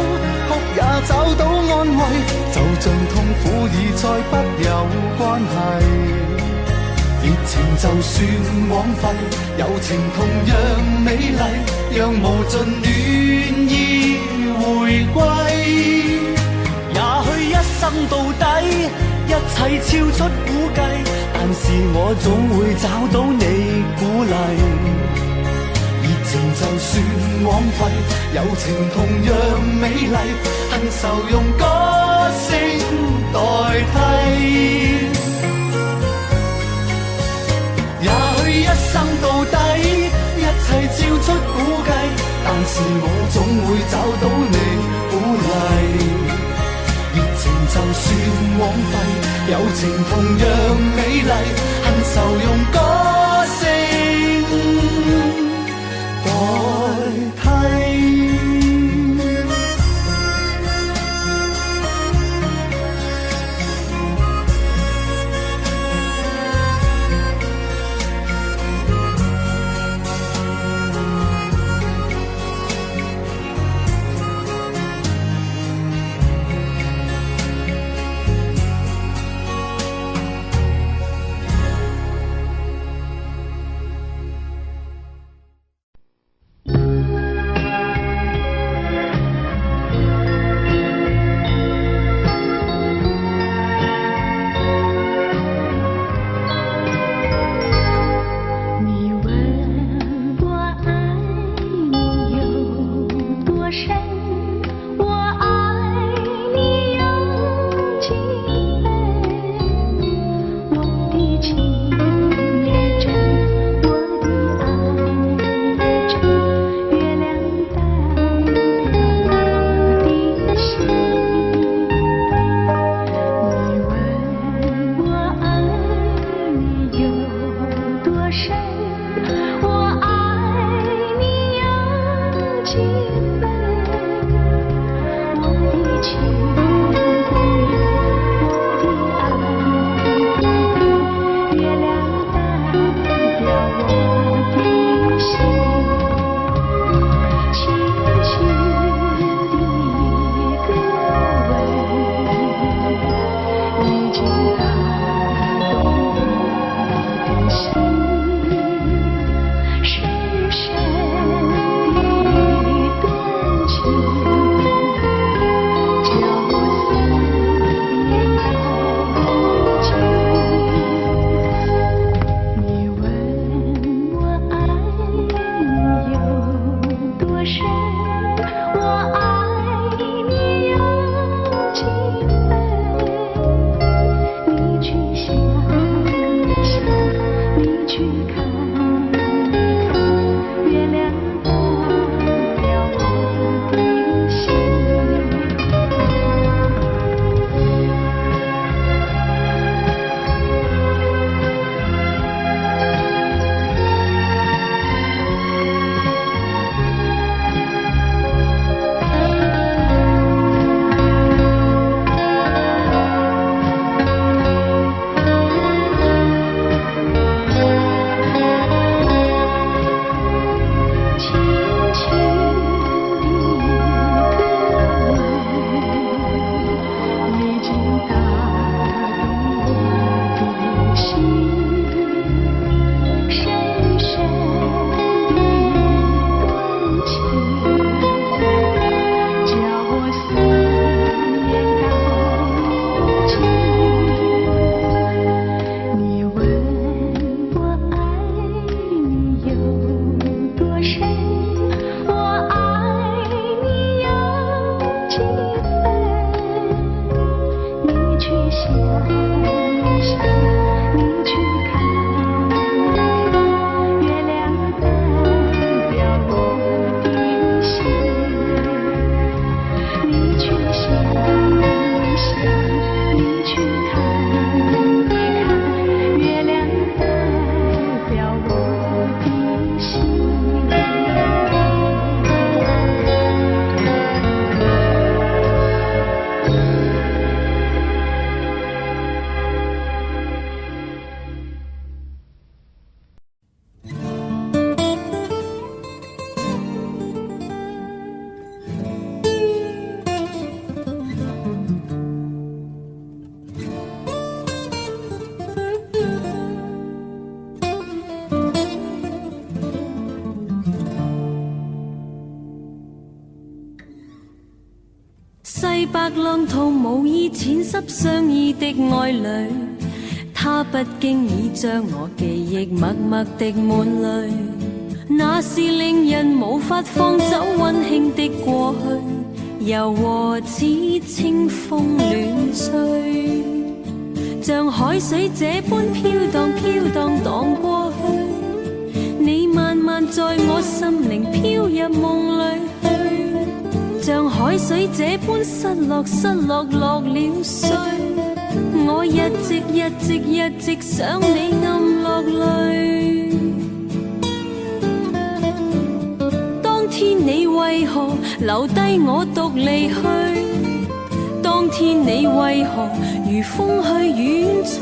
哭也找到安慰，就像痛苦已再不有關係。熱情就算枉費，友情同樣美麗，讓無盡暖意回歸。也許一生到底，一切超出估計，但是我總會找到你鼓勵。熱情就算枉費，友情同樣美麗，恨愁用歌聲代替。也許一生到底，一切超出估計，但是我總會找到你鼓勵。熱情就算枉費，友情同樣美麗，恨愁用歌聲代替。浪淘無意淺濕相依的愛侶，他不經意將我記憶默默地滿淚，那是令人無法放走溫馨的過去，柔和似清風亂吹，像海水這般飄蕩飄蕩蕩過去，你慢慢在我心靈飄入夢裏去，像海水這般失落失落落了睡，我一直想你暗落淚。當天你為何留低我獨離去？當天你為何如風去遠吹？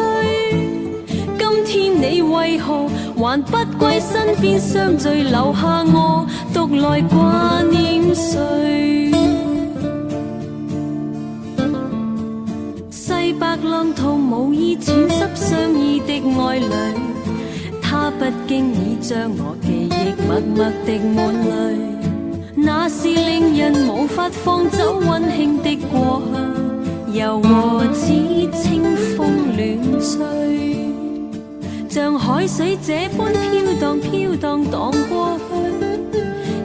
今天你為何還不歸身邊相聚，留下我獨來掛念誰？細白浪淘無意淺濕相依的愛侶，他不經意將我記憶默默地滿淚，那是令人無法放走溫馨的過去，柔和似清風亂吹，像海水這般飄蕩飄蕩蕩過去，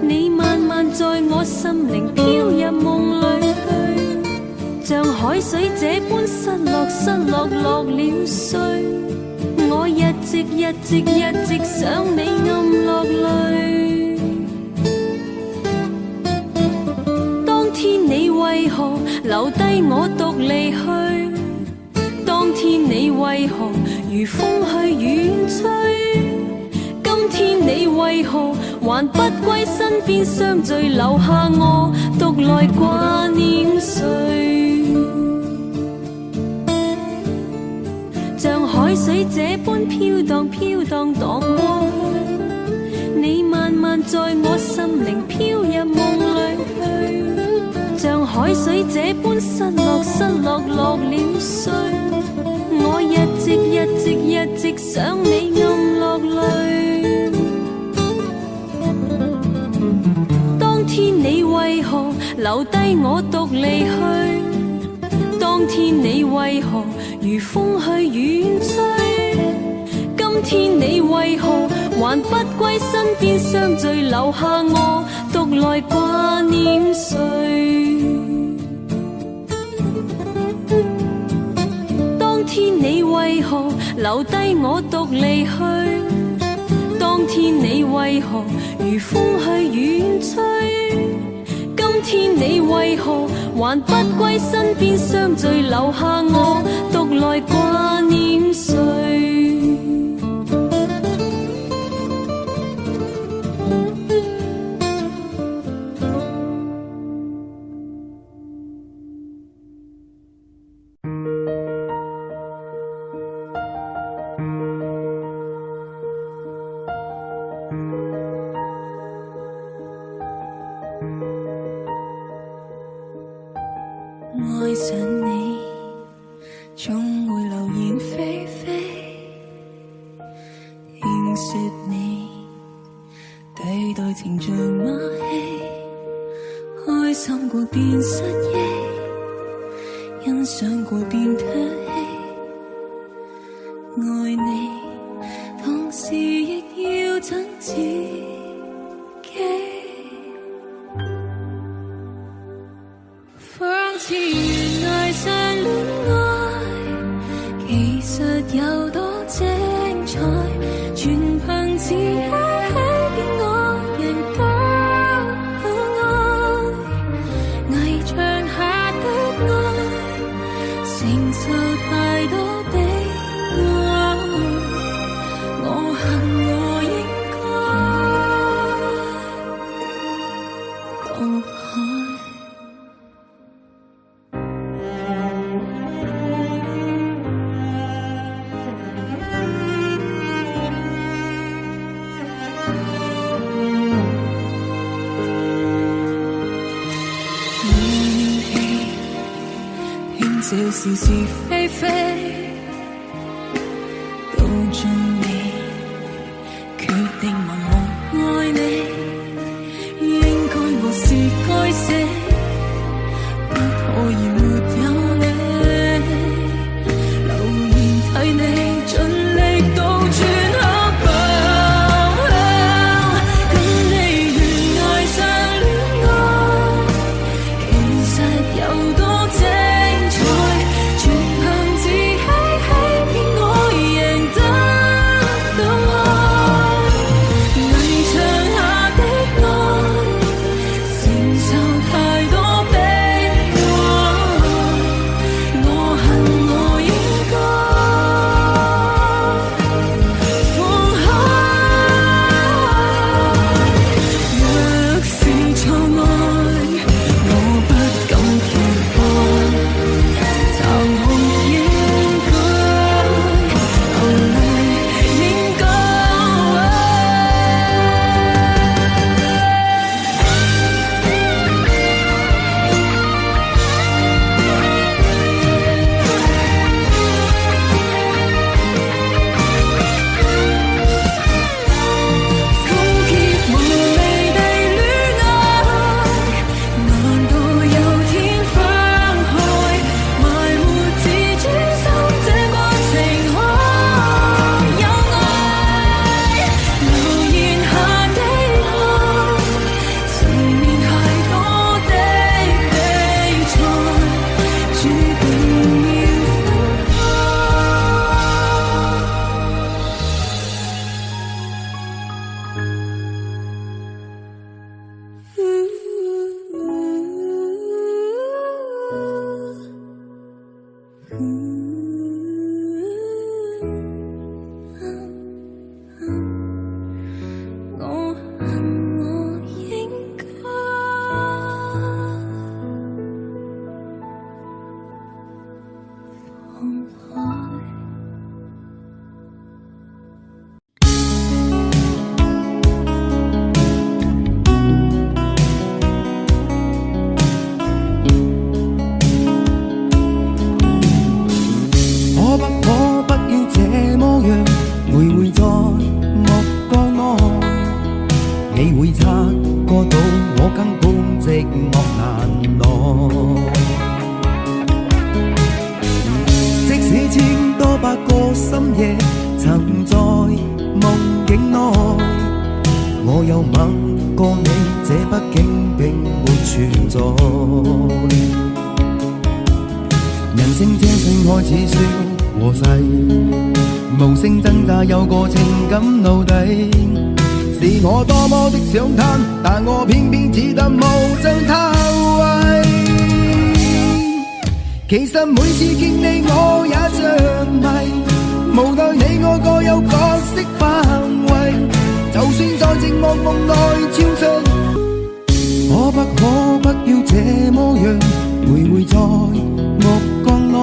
你慢慢在我心靈飄入夢裏去，像海水這般失落失落落了睡，我一直想你暗落淚。當天你為何留低我獨離去？當天你為何如風去遠吹？今天你為何還不歸身邊相聚，留下我獨來掛念誰？像海水這般飄蕩飄蕩蕩過去，你慢慢在我心靈飄入夢裏去，像海水這般失落失落落了睡，我一直想你暗落淚。當天你為何留低我獨離去？當天你為何如風去遠吹？今天你為何還不歸身邊相聚，留下我獨來掛念誰？當天你為何留低我獨離去？當天你為何如風去遠吹？今天你為何還不歸身邊相聚，留下我獨來掛念誰？愛上你，總會流言蜚蜚，聽說你對待情像馬戲，開心過便失憶，欣賞過便唾棄，愛你同時亦要憎自己。仿似原來上戀愛，其實有多精彩，全憑自己變我人多可愛，偽象下的愛，承受太多悲哀，我恨我應該放開。這是是非非，到盡你決定盲目愛你，應該我是該死，不可以沒我恨我應該放開。可不要這麼樣，徘徊在目光內，你會察覺到我根本寂寞難耐。即使千多百個深夜曾在夢境內，我有吻過你，這畢竟並沒存在。人生這世愛似雪和逝，無聲掙扎有個情感奴隸，是我多麼的想貪，但我偏偏只得無盡他位。其實每次見你我也着迷，無奈你我各有角色範圍，就算在寂寞夢內超出，可不要這麼樣，徘徊在目光內，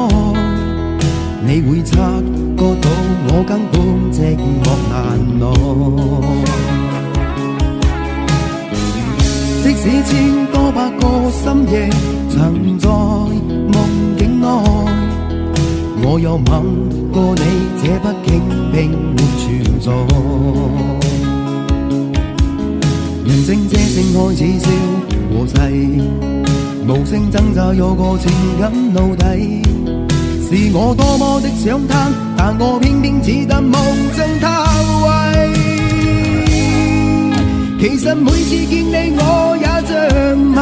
你會察覺到我根本寂寞難耐。即使千多百個深夜曾在夢境內，我有吻過你，這畢竟並沒存在。人生這性愛似笑和逝，無聲掙扎有個情感奴隸，是我多麼的想貪，但我偏偏只得無盡他位。其實每次見你我也着迷，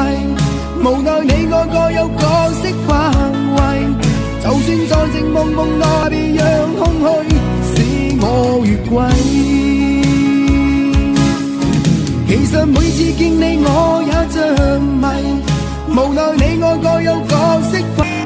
無奈你我各有角色範圍，就算在寂寞夢內別樣空虛，使我越軌。其實每次見你我也着迷，無奈你我各有角色範圍。